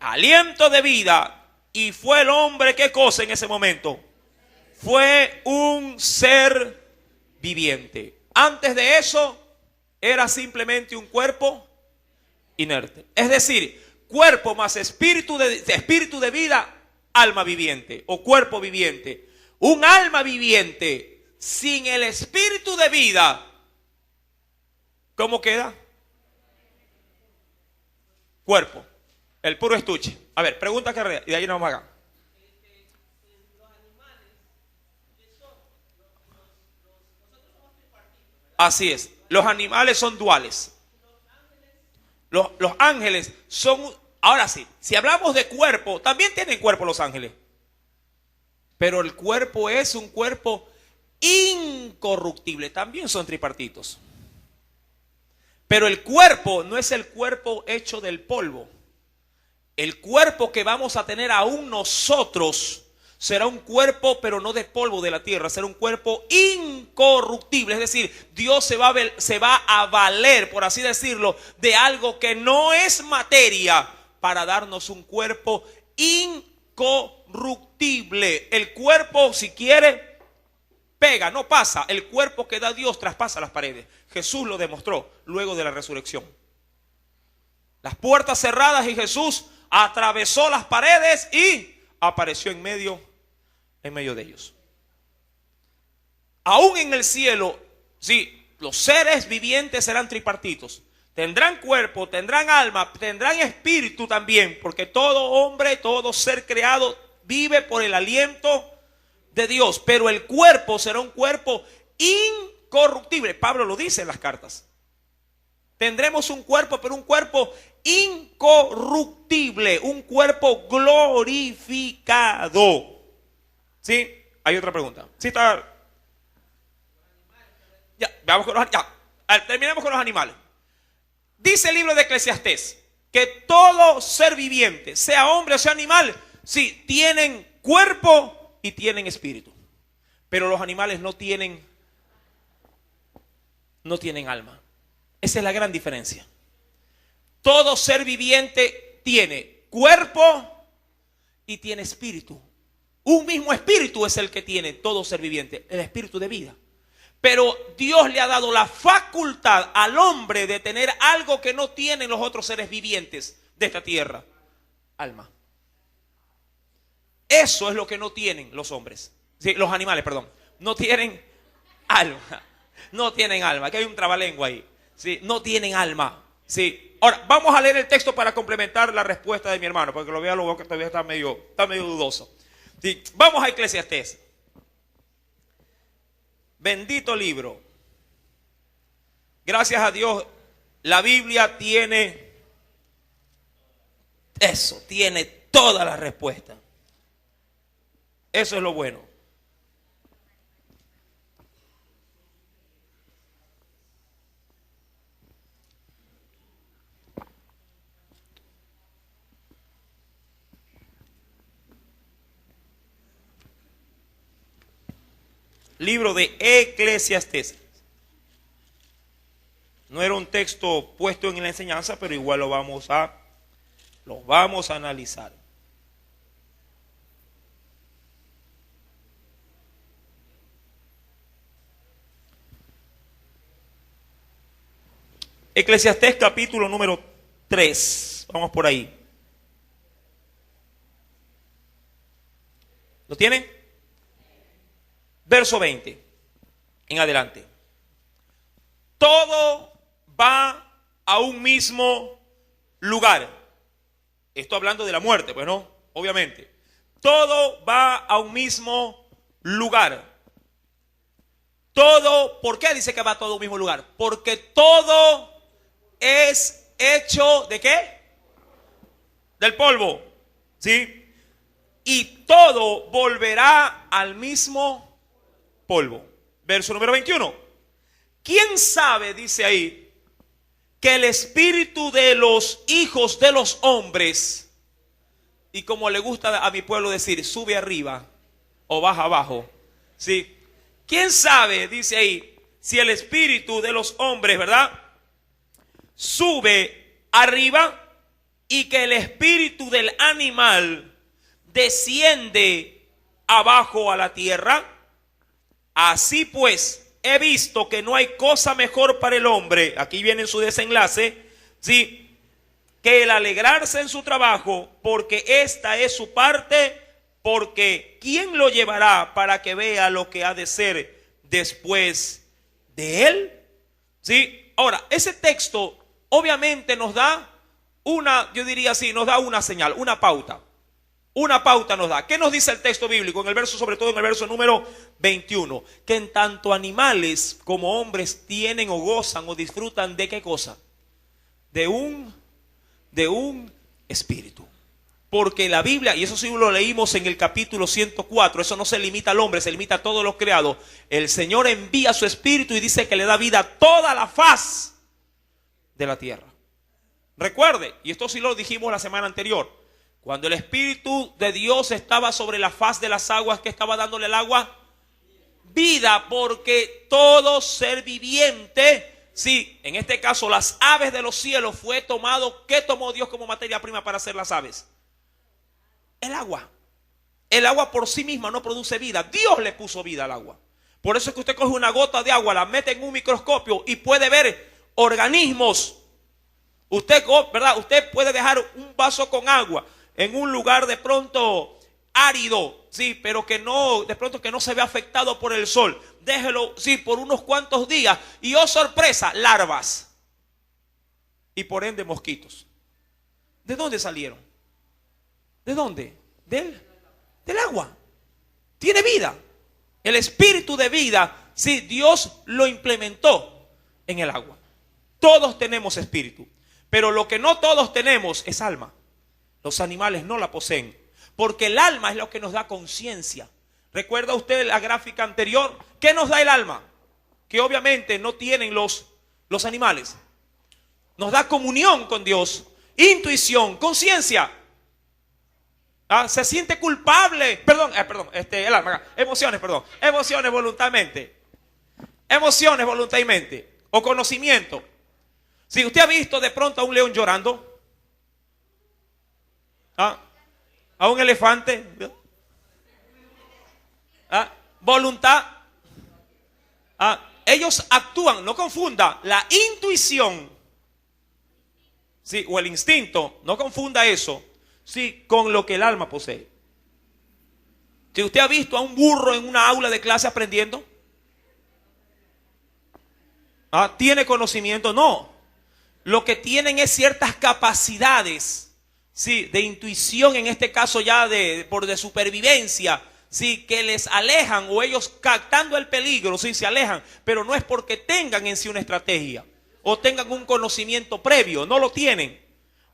Aliento de vida. Y fue el hombre, ¿qué cosa en ese momento? Fue un ser viviente. Antes de eso era simplemente un cuerpo inerte. Es decir, cuerpo más espíritu de vida, alma viviente o cuerpo viviente. Un alma viviente sin el espíritu de vida, ¿cómo queda? Cuerpo, el puro estuche. A ver, pregunta que y de ahí nos vamos acá. Así es, los animales son duales. Los ángeles son, ahora sí, si hablamos de cuerpo, también tienen cuerpo los ángeles. Pero el cuerpo es un cuerpo incorruptible, también son tripartitos. Pero el cuerpo no es el cuerpo hecho del polvo. El cuerpo que vamos a tener aún nosotros será un cuerpo, pero no de polvo de la tierra, será un cuerpo incorruptible. Es decir, Dios se va a valer, por así decirlo, de algo que no es materia para darnos un cuerpo incorruptible. El cuerpo, si quiere, pega, no pasa. El cuerpo que da Dios traspasa las paredes. Jesús lo demostró luego de la resurrección. Las puertas cerradas y Jesús atravesó las paredes y apareció en medio de ellos. Aún en el cielo, sí, los seres vivientes serán tripartitos. Tendrán cuerpo, tendrán alma, tendrán espíritu también, porque todo hombre, todo ser creado vive por el aliento de Dios. Pero el cuerpo será un cuerpo incorruptible. Pablo lo dice en las cartas. Tendremos un cuerpo, pero un cuerpo incorruptible, un cuerpo glorificado. ¿Sí? Hay otra pregunta. ¿Sí está? Ya, vamos con terminemos con los animales. Dice el libro de Eclesiastés que todo ser viviente, sea hombre o sea animal, sí, tienen cuerpo y tienen espíritu. Pero los animales no tienen alma. Esa es la gran diferencia. Todo ser viviente tiene cuerpo y tiene espíritu. Un mismo espíritu es el que tiene todo ser viviente, el espíritu de vida. Pero Dios le ha dado la facultad al hombre de tener algo que no tienen los otros seres vivientes de esta tierra: alma. Eso es lo que no tienen los hombres. Sí, los animales, perdón. No tienen alma. No tienen alma. Aquí hay un trabalengua ahí. Sí, no tienen alma. Sí. Ahora, vamos a leer el texto para complementar la respuesta de mi hermano, porque lo veo que todavía está medio dudoso. Sí. Vamos a Eclesiastés. Bendito libro. Gracias a Dios, la Biblia tiene eso, tiene todas las respuestas. Eso es lo bueno. Libro de Eclesiastés. No era un texto puesto en la enseñanza, pero igual lo vamos a analizar. Eclesiastés capítulo número 3. Vamos por ahí. ¿Lo tienen? Verso 20 en adelante. Todo va a un mismo lugar. Esto hablando de la muerte, pues no, obviamente. Todo va a un mismo lugar. Todo, ¿por qué dice que va a todo un mismo lugar? Porque todo es hecho ¿de qué? Del polvo, ¿sí? Y todo volverá al mismo polvo. Verso número 21. ¿Quién sabe, dice ahí, que el espíritu de los hijos de los hombres, y como le gusta a mi pueblo decir, sube arriba o baja abajo? ¿Sí? ¿Quién sabe, dice ahí, si el espíritu de los hombres, ¿verdad?, sube arriba y que el espíritu del animal desciende abajo a la tierra? Así pues, he visto que no hay cosa mejor para el hombre, aquí viene su desenlace, ¿sí?, que el alegrarse en su trabajo, porque esta es su parte, porque ¿quién lo llevará para que vea lo que ha de ser después de él? ¿Sí? Ahora, ese texto obviamente nos da una, yo diría así, nos da una señal, una pauta. Una pauta nos da. ¿Qué nos dice el texto bíblico? En el verso, sobre todo en el verso número 21. Que en tanto animales como hombres tienen o gozan o disfrutan de ¿qué cosa? De un espíritu. Porque la Biblia, y eso sí lo leímos en el capítulo 104, eso no se limita al hombre, se limita a todos los creados. El Señor envía su espíritu y dice que le da vida a toda la faz de la tierra. Recuerde, y esto sí lo dijimos la semana anterior, cuando el Espíritu de Dios estaba sobre la faz de las aguas, ¿qué estaba dándole el agua? Vida, porque todo ser viviente, sí, en este caso las aves de los cielos fue tomado. ¿Qué tomó Dios como materia prima para hacer las aves? El agua. El agua por sí misma no produce vida. Dios le puso vida al agua. Por eso es que usted coge una gota de agua, la mete en un microscopio y puede ver organismos. Usted, ¿verdad?, usted puede dejar un vaso con agua en un lugar de pronto árido, sí, pero que no, de pronto que no se ve afectado por el sol. Déjelo, sí, por unos cuantos días y oh sorpresa, larvas. Y por ende mosquitos. ¿De dónde salieron? ¿De dónde? Del agua. Tiene vida. El espíritu de vida, sí, Dios lo implementó en el agua. Todos tenemos espíritu, pero lo que no todos tenemos es alma. Los animales no la poseen, porque el alma es lo que nos da conciencia. ¿Recuerda usted la gráfica anterior? ¿Qué nos da el alma? Que obviamente no tienen los animales. Nos da comunión con Dios, intuición, conciencia. Se siente culpable, el alma, emociones voluntariamente. Emociones voluntariamente. O conocimiento. Si usted ha visto de pronto a un león llorando, a un elefante, voluntad, ellos actúan, no confunda la intuición, sí, o el instinto, no confunda eso, sí, con lo que el alma posee. Si usted ha visto a un burro en una aula de clase aprendiendo, ¿tiene conocimiento? No. Lo que tienen es ciertas capacidades, sí, de intuición, en este caso ya de supervivencia, sí, que les alejan, o ellos captando el peligro, sí, se alejan, pero no es porque tengan en sí una estrategia o tengan un conocimiento previo, no lo tienen.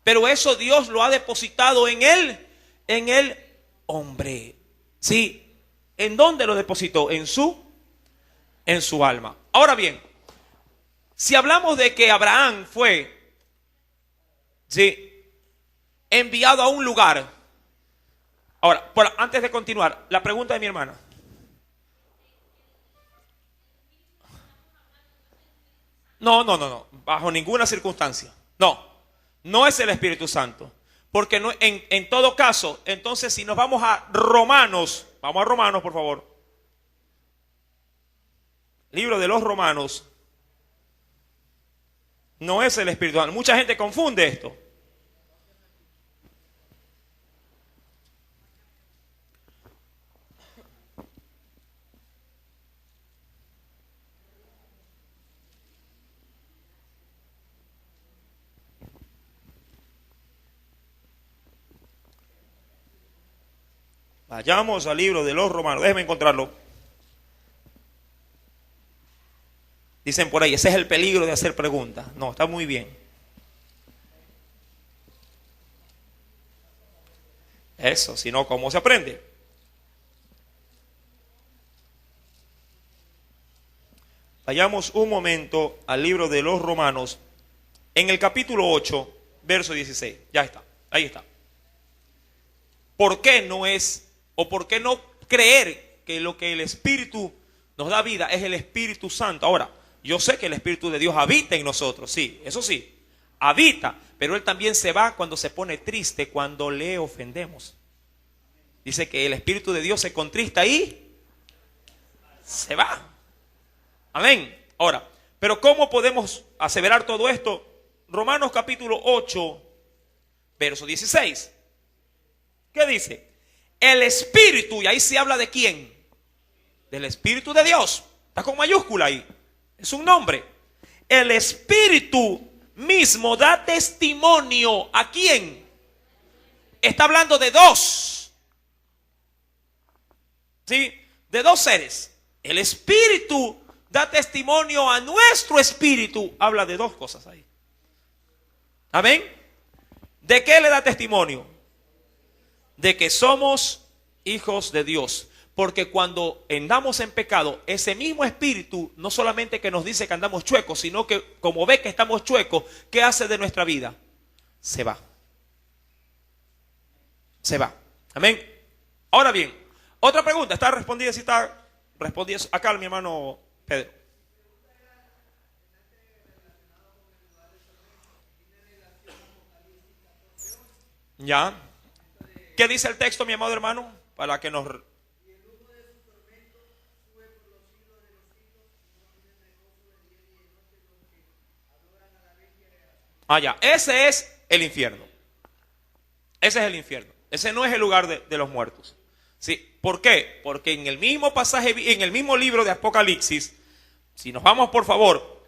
Pero eso Dios lo ha depositado en el hombre. Sí, ¿en dónde lo depositó? En su alma. Ahora bien, si hablamos de que Abraham fue, sí, enviado a un lugar. Ahora, antes de continuar, la pregunta de mi hermana. No, bajo ninguna circunstancia. No es el Espíritu Santo. Porque no, en todo caso, entonces si nos vamos a Romanos, vamos a Romanos por favor. Libro de los Romanos. No es el Espíritu Santo. Mucha gente confunde esto. Vayamos al libro de los Romanos. Déjeme encontrarlo. Dicen por ahí, ese es el peligro de hacer preguntas. No, está muy bien. Eso, si no, ¿cómo se aprende? Vayamos un momento al libro de los Romanos, en el capítulo 8, verso 16. Ya está, ahí está. ¿Por qué no es, o por qué no creer que lo que el Espíritu nos da vida es el Espíritu Santo? Ahora, yo sé que el Espíritu de Dios habita en nosotros, sí, eso sí, habita, pero Él también se va cuando se pone triste, cuando le ofendemos. Dice que el Espíritu de Dios se contrista y se va. Amén. Ahora, pero ¿cómo podemos aseverar todo esto? Romanos capítulo 8, verso 16. ¿Qué dice? El Espíritu, y ahí se habla de quién. Del Espíritu de Dios. Está con mayúscula ahí. Es un nombre. El Espíritu mismo da testimonio. ¿A quién? Está hablando de dos. ¿Sí? De dos seres. El Espíritu da testimonio a nuestro espíritu. Habla de dos cosas ahí. Amén. ¿De qué le da testimonio? De que somos hijos de Dios. Porque cuando andamos en pecado, ese mismo espíritu no solamente que nos dice que andamos chuecos, sino que como ve que estamos chuecos, ¿qué hace de nuestra vida? Se va. Se va. Amén. Ahora bien, otra pregunta. ¿Está respondida? Si está respondida acá mi hermano Pedro. Ya. ¿Qué dice el texto, mi amado hermano? Para que nos... ya. Ese es el infierno. Ese es el infierno. Ese no es el lugar de los muertos. ¿Sí? ¿Por qué? Porque en el mismo pasaje, en el mismo libro de Apocalipsis, si nos vamos por favor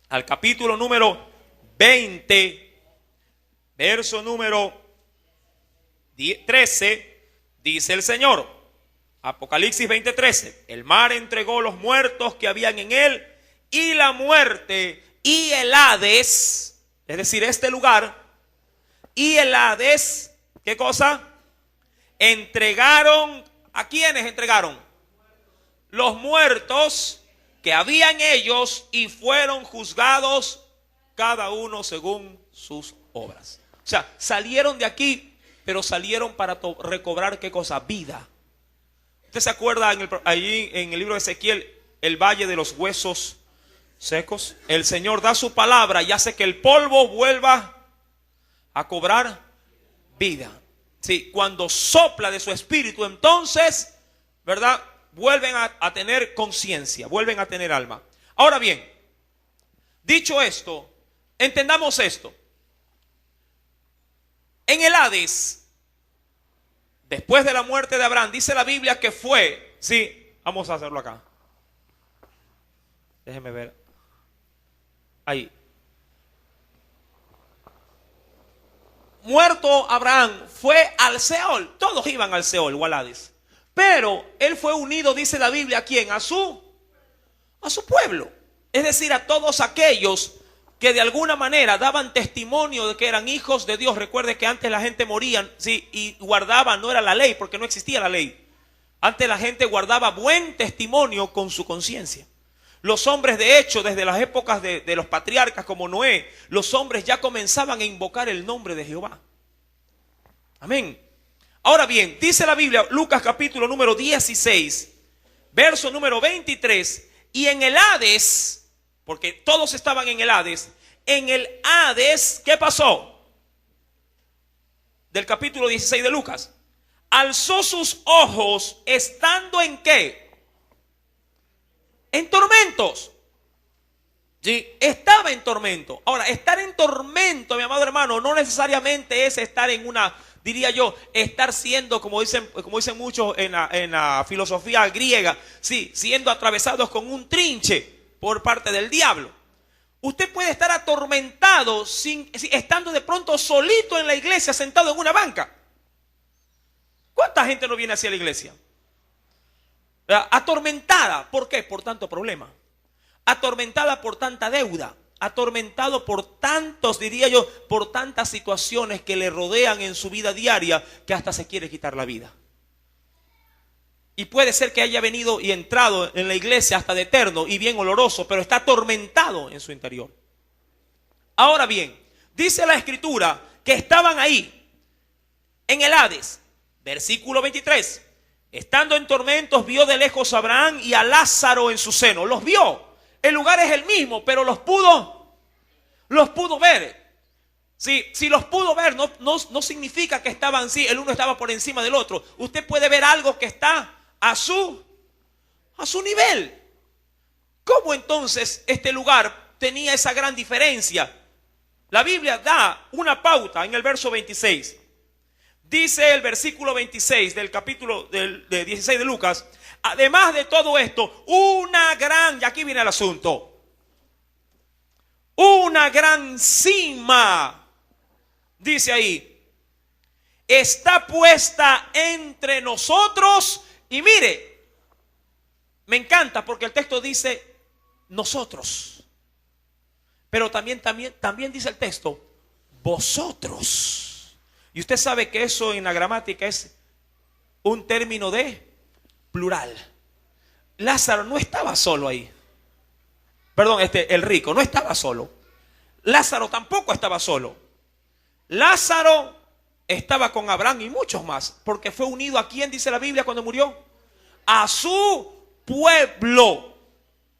al capítulo número 20, verso número 13, dice el Señor, Apocalipsis 20:13, el mar entregó los muertos que habían en él, y la muerte y el Hades, es decir, este lugar, y el Hades, ¿qué cosa? Entregaron, ¿a quiénes entregaron? Los muertos que habían ellos, y fueron juzgados cada uno según sus obras. O sea, salieron de aquí, pero salieron para recobrar ¿qué cosa? Vida. ¿Usted se acuerda allí en el libro de Ezequiel, el valle de los huesos secos? El Señor da su palabra y hace que el polvo vuelva a cobrar vida. Sí, cuando sopla de su espíritu, entonces, ¿verdad? Vuelven a tener conciencia, vuelven a tener alma. Ahora bien, dicho esto, entendamos esto. En el Hades, después de la muerte de Abraham, dice la Biblia que fue, sí, vamos a hacerlo acá. Déjenme ver. Ahí. Muerto Abraham, fue al Seol. Todos iban al Seol o al Hades. Pero él fue unido, dice la Biblia, ¿a quién? A su pueblo. Es decir, a todos aquellos que de alguna manera daban testimonio de que eran hijos de Dios. Recuerde que antes la gente moría, sí, y guardaba, no era la ley, porque no existía la ley. Antes la gente guardaba buen testimonio con su conciencia. Los hombres, de hecho, desde las épocas de los patriarcas como Noé, los hombres ya comenzaban a invocar el nombre de Jehová. Amén. Ahora bien, dice la Biblia, Lucas capítulo número 16, verso número 23, y en el Hades, porque todos estaban en el Hades, ¿qué pasó? Del capítulo 16 de Lucas, alzó sus ojos estando en ¿qué? En tormentos. ¿Sí? Estaba en tormento. Ahora, estar en tormento, mi amado hermano, no necesariamente es estar en una, diría yo, estar siendo, como dicen muchos en la filosofía griega, sí, siendo atravesados con un trinche por parte del diablo. Usted puede estar atormentado estando de pronto solito en la iglesia, sentado en una banca. ¿Cuánta gente no viene hacia la iglesia? Atormentada, ¿por qué? Por tanto problema. Atormentada por tanta deuda. Atormentado por tantos, diría yo, por tantas situaciones que le rodean en su vida diaria, que hasta se quiere quitar la vida. Y puede ser que haya venido y entrado en la iglesia hasta de eterno y bien oloroso, pero está atormentado en su interior. Ahora bien, dice la escritura que estaban ahí, en el Hades. Versículo 23. Estando en tormentos, vio de lejos a Abraham y a Lázaro en su seno. Los vio. El lugar es el mismo, pero los pudo ver. Si los pudo ver, no significa que estaban así, el uno estaba por encima del otro. Usted puede ver algo que está a su nivel. ¿Cómo entonces este lugar tenía esa gran diferencia? La Biblia da una pauta en el verso 26. Dice el versículo 26 del capítulo de 16 de Lucas: además de todo esto, y aquí viene el asunto, una gran cima, dice ahí, está puesta entre nosotros. Y mire, me encanta porque el texto dice nosotros, pero también dice el texto vosotros. Y usted sabe que eso en la gramática es un término de plural. Lázaro no estaba solo ahí. Perdón, el rico no estaba solo. Lázaro tampoco estaba solo. Lázaro estaba con Abraham y muchos más, porque fue unido a ¿quién dice la Biblia cuando murió? A su pueblo.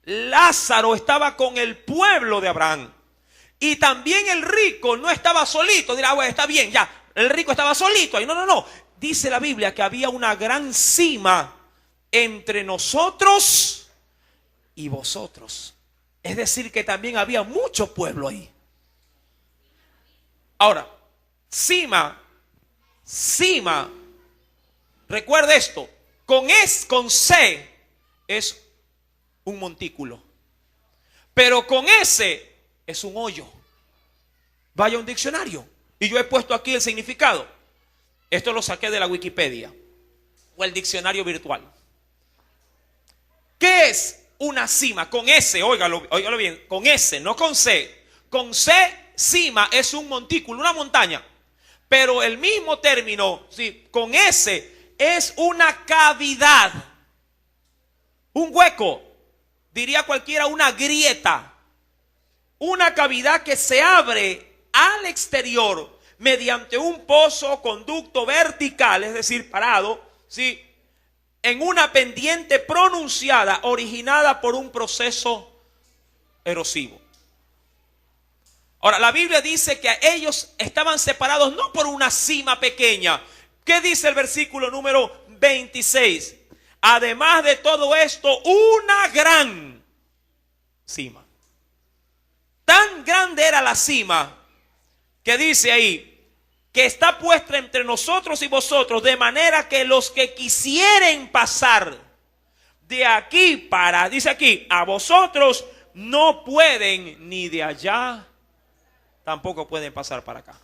Lázaro estaba con el pueblo de Abraham. Y también el rico no estaba solito. Dirá, bueno, está bien, ya. El rico estaba solito ahí. No. Dice la Biblia que había una gran cima entre nosotros y vosotros. Es decir, que también había mucho pueblo ahí. Ahora, cima. Recuerde esto. Con C es un montículo. Pero con S es un hoyo. Vaya a un diccionario. Y yo he puesto aquí el significado. Esto lo saqué de la Wikipedia o el diccionario virtual. ¿Qué es una cima? Con S, óigalo bien, con S, no con C. Con C, cima es un montículo, una montaña. Pero el mismo término, sí, con S, es una cavidad. Un hueco, diría cualquiera, una grieta. Una cavidad que se abre al exterior mediante un pozo o conducto vertical, es decir, parado, ¿sí?, en una pendiente pronunciada originada por un proceso erosivo. Ahora, la Biblia dice que ellos estaban separados no por una cima pequeña. ¿Qué dice el versículo número 26? Además de todo esto, una gran cima. Tan grande era la cima que dice ahí que está puesta entre nosotros y vosotros, de manera que los que quisieren pasar de aquí para, dice aquí, a vosotros, no pueden, ni de allá tampoco pueden pasar para acá.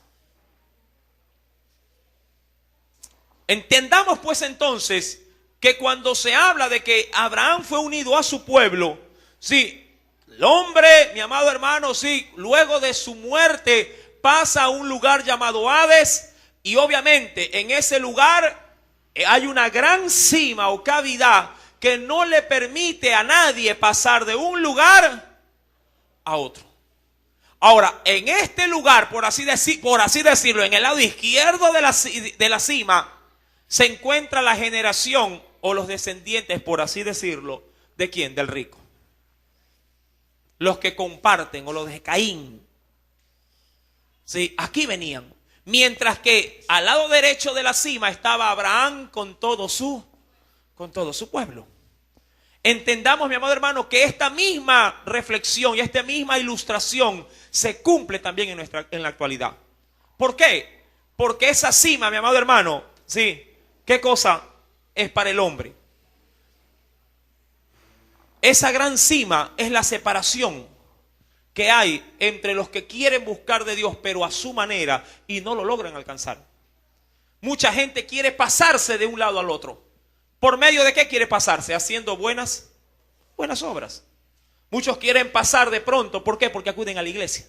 Entendamos pues entonces que cuando se habla de que Abraham fue unido a su pueblo, sí, el hombre, mi amado hermano, sí, luego de su muerte pasa a un lugar llamado Hades, y obviamente en ese lugar hay una gran cima o cavidad que no le permite a nadie pasar de un lugar a otro. Ahora, en este lugar, por así decirlo, en el lado izquierdo de la cima, se encuentra la generación o los descendientes, por así decirlo, ¿de quién? Del rico. Los que comparten, o los de Caín. Sí, aquí venían. Mientras que al lado derecho de la cima estaba Abraham con todo su pueblo. Entendamos, mi amado hermano, que esta misma reflexión y esta misma ilustración se cumple también en la actualidad. ¿Por qué? Porque esa cima, mi amado hermano, sí, ¿qué cosa es para el hombre? Esa gran cima es la separación que hay entre los que quieren buscar de Dios, pero a su manera, y no lo logran alcanzar. Mucha gente quiere pasarse de un lado al otro. ¿Por medio de qué quiere pasarse? Haciendo buenas obras. Muchos quieren pasar de pronto. ¿Por qué? Porque acuden a la iglesia.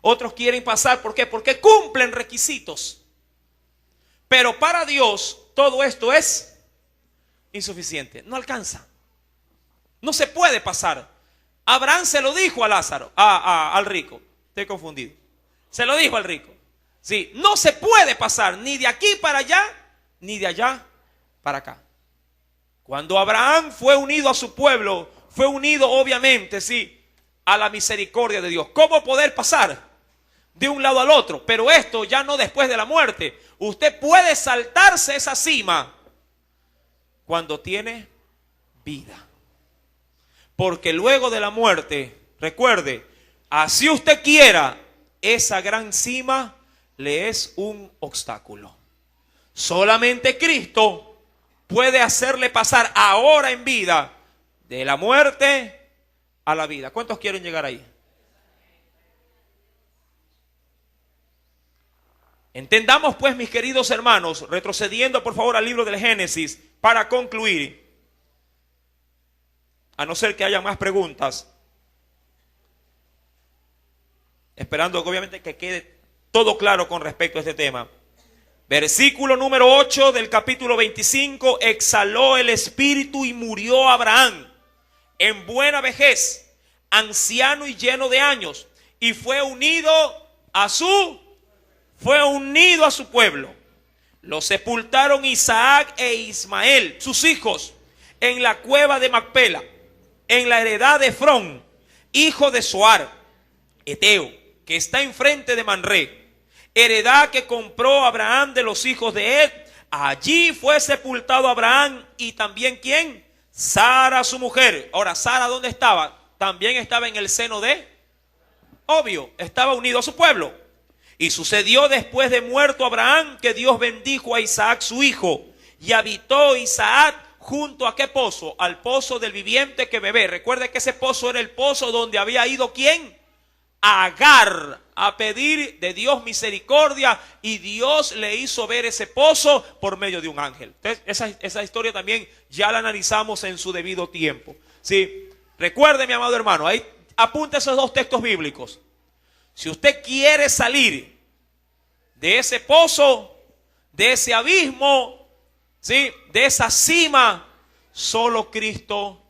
Otros quieren pasar, ¿por qué? Porque cumplen requisitos. Pero para Dios todo esto es insuficiente. No alcanza. No se puede pasar. Abraham se lo dijo a Lázaro, al rico. Estoy confundido. Se lo dijo al rico. Sí, no se puede pasar ni de aquí para allá, ni de allá para acá. Cuando Abraham fue unido a su pueblo, fue unido obviamente, sí, a la misericordia de Dios. ¿Cómo poder pasar de un lado al otro? Pero esto ya no después de la muerte. Usted puede saltarse esa cima cuando tiene vida. Porque luego de la muerte, recuerde, así usted quiera, esa gran cima le es un obstáculo. Solamente Cristo puede hacerle pasar ahora en vida de la muerte a la vida. ¿Cuántos quieren llegar ahí? Entendamos pues, mis queridos hermanos, retrocediendo por favor al libro del Génesis para concluir, a no ser que haya más preguntas, esperando obviamente que quede todo claro con respecto a este tema. Versículo número 8 del capítulo 25, exhaló el espíritu y murió Abraham en buena vejez, anciano y lleno de años, y fue unido a su pueblo. Lo sepultaron Isaac e Ismael, sus hijos, en la cueva de Macpela, en la heredad de Efrón, hijo de Zoar, Eteo, que está enfrente de Manré, heredad que compró Abraham de los hijos de Ed. Allí fue sepultado Abraham y también ¿quién? Sara, su mujer. Ahora, Sara, ¿dónde estaba? También estaba en el seno de, obvio, estaba unido a su pueblo. Y sucedió después de muerto Abraham que Dios bendijo a Isaac su hijo, y habitó Isaac junto a ¿qué pozo? Al pozo del viviente que bebé. Recuerde que ese pozo era el pozo donde había ido ¿quién? Agar, a pedir de Dios misericordia, y Dios le hizo ver ese pozo por medio de un ángel. Entonces, esa historia también ya la analizamos en su debido tiempo. Sí, recuerde, mi amado hermano, ahí apunte esos dos textos bíblicos. Si usted quiere salir de ese pozo, de ese abismo, ¿sí?, de esa cima, solo Cristo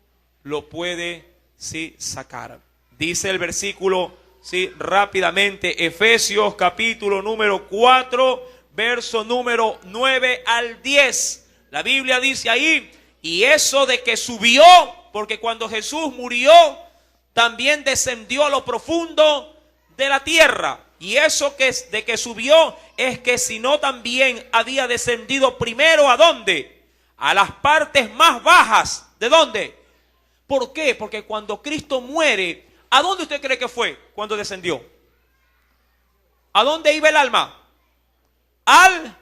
lo puede, ¿sí?, sacar. Dice el versículo, ¿sí?, rápidamente, Efesios capítulo número 4, verso número 9 al 10. La Biblia dice ahí, y eso de que subió, porque cuando Jesús murió, también descendió a lo profundo de la tierra. Y eso que es de que subió es que si no también había descendido primero ¿a dónde? A las partes más bajas. ¿De dónde? ¿Por qué? Porque cuando Cristo muere, ¿a dónde usted cree que fue cuando descendió? ¿A dónde iba el alma? Al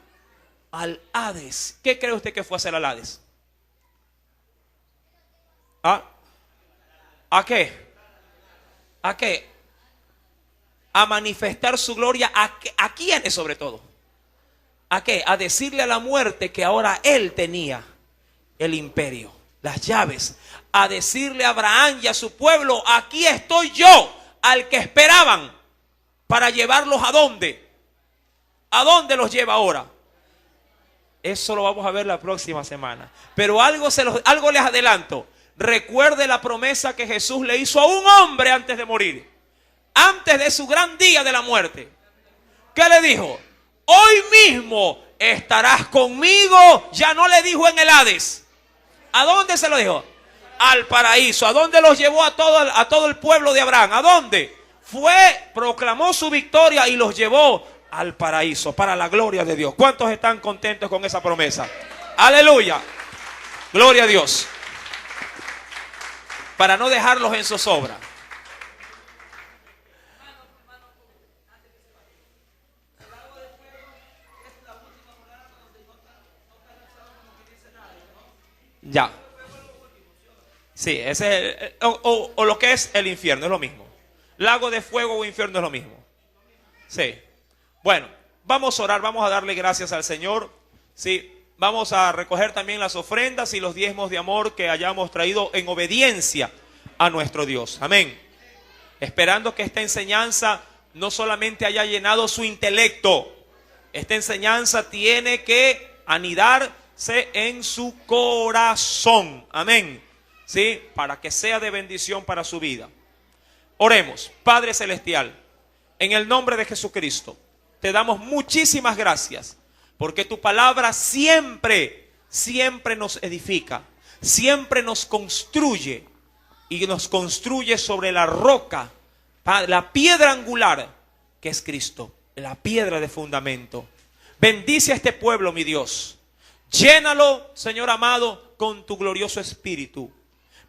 Hades. ¿Qué cree usted que fue a hacer al Hades? ¿A qué? ¿A qué? A manifestar su gloria. ¿A quiénes sobre todo? ¿A qué? A decirle a la muerte que ahora él tenía el imperio, las llaves. A decirle a Abraham y a su pueblo, aquí estoy yo, al que esperaban, para llevarlos ¿a dónde? ¿A dónde los lleva ahora? Eso lo vamos a ver la próxima semana. Pero algo les adelanto. Recuerde la promesa que Jesús le hizo a un hombre antes de morir, antes de su gran día de la muerte. ¿Qué le dijo? Hoy mismo estarás conmigo. Ya no le dijo en el Hades. ¿A dónde se lo dijo? Al paraíso. ¿A dónde los llevó a todo el pueblo de Abraham? ¿A dónde? Proclamó su victoria y los llevó al paraíso, para la gloria de Dios. ¿Cuántos están contentos con esa promesa? Aleluya. Gloria a Dios. Para no dejarlos en zozobra. Ya. Sí, ese es o lo que es el infierno, es lo mismo. Lago de fuego o infierno es lo mismo. Sí. Bueno, vamos a orar, vamos a darle gracias al Señor. Sí, vamos a recoger también las ofrendas y los diezmos de amor que hayamos traído en obediencia a nuestro Dios. Amén. Esperando que esta enseñanza no solamente haya llenado su intelecto. Esta enseñanza tiene que anidar en su corazón. Amén. ¿Sí? Para que sea de bendición para su vida. Oremos. Padre Celestial, en el nombre de Jesucristo, te damos muchísimas gracias, porque tu palabra siempre nos edifica, siempre nos construye, y nos construye sobre la roca, la piedra angular, que es Cristo, la piedra de fundamento. Bendice a este pueblo, mi Dios. Llénalo, Señor amado, con tu glorioso espíritu.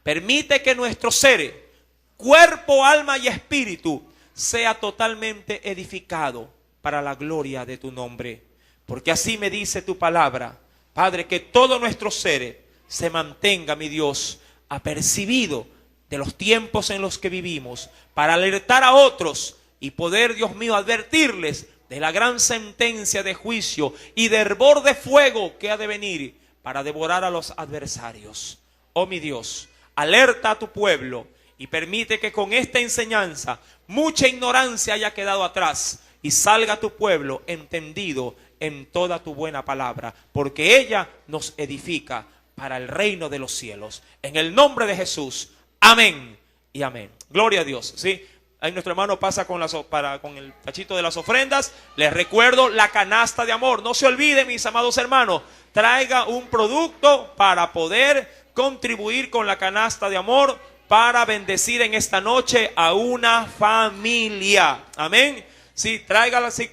Permite que nuestro ser, cuerpo, alma y espíritu, sea totalmente edificado para la gloria de tu nombre. Porque así me dice tu palabra, Padre, que todo nuestro ser se mantenga, mi Dios, apercibido de los tiempos en los que vivimos, para alertar a otros y poder, Dios mío, advertirles de la gran sentencia de juicio y de hervor de fuego que ha de venir para devorar a los adversarios. Oh mi Dios, alerta a tu pueblo y permite que con esta enseñanza mucha ignorancia haya quedado atrás y salga tu pueblo entendido en toda tu buena palabra, porque ella nos edifica para el reino de los cielos. En el nombre de Jesús, amén y amén. Gloria a Dios. ¿Sí? Ahí nuestro hermano pasa con el tachito de las ofrendas. Les recuerdo la canasta de amor. No se olviden, mis amados hermanos, traiga un producto para poder contribuir con la canasta de amor, para bendecir en esta noche a una familia. Amén. Sí, tráigala así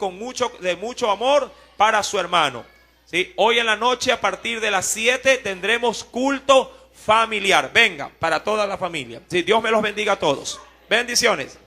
de mucho amor para su hermano. Sí, hoy en la noche a partir de las 7 tendremos culto familiar. Venga, para toda la familia. Sí, Dios me los bendiga a todos. Bendiciones.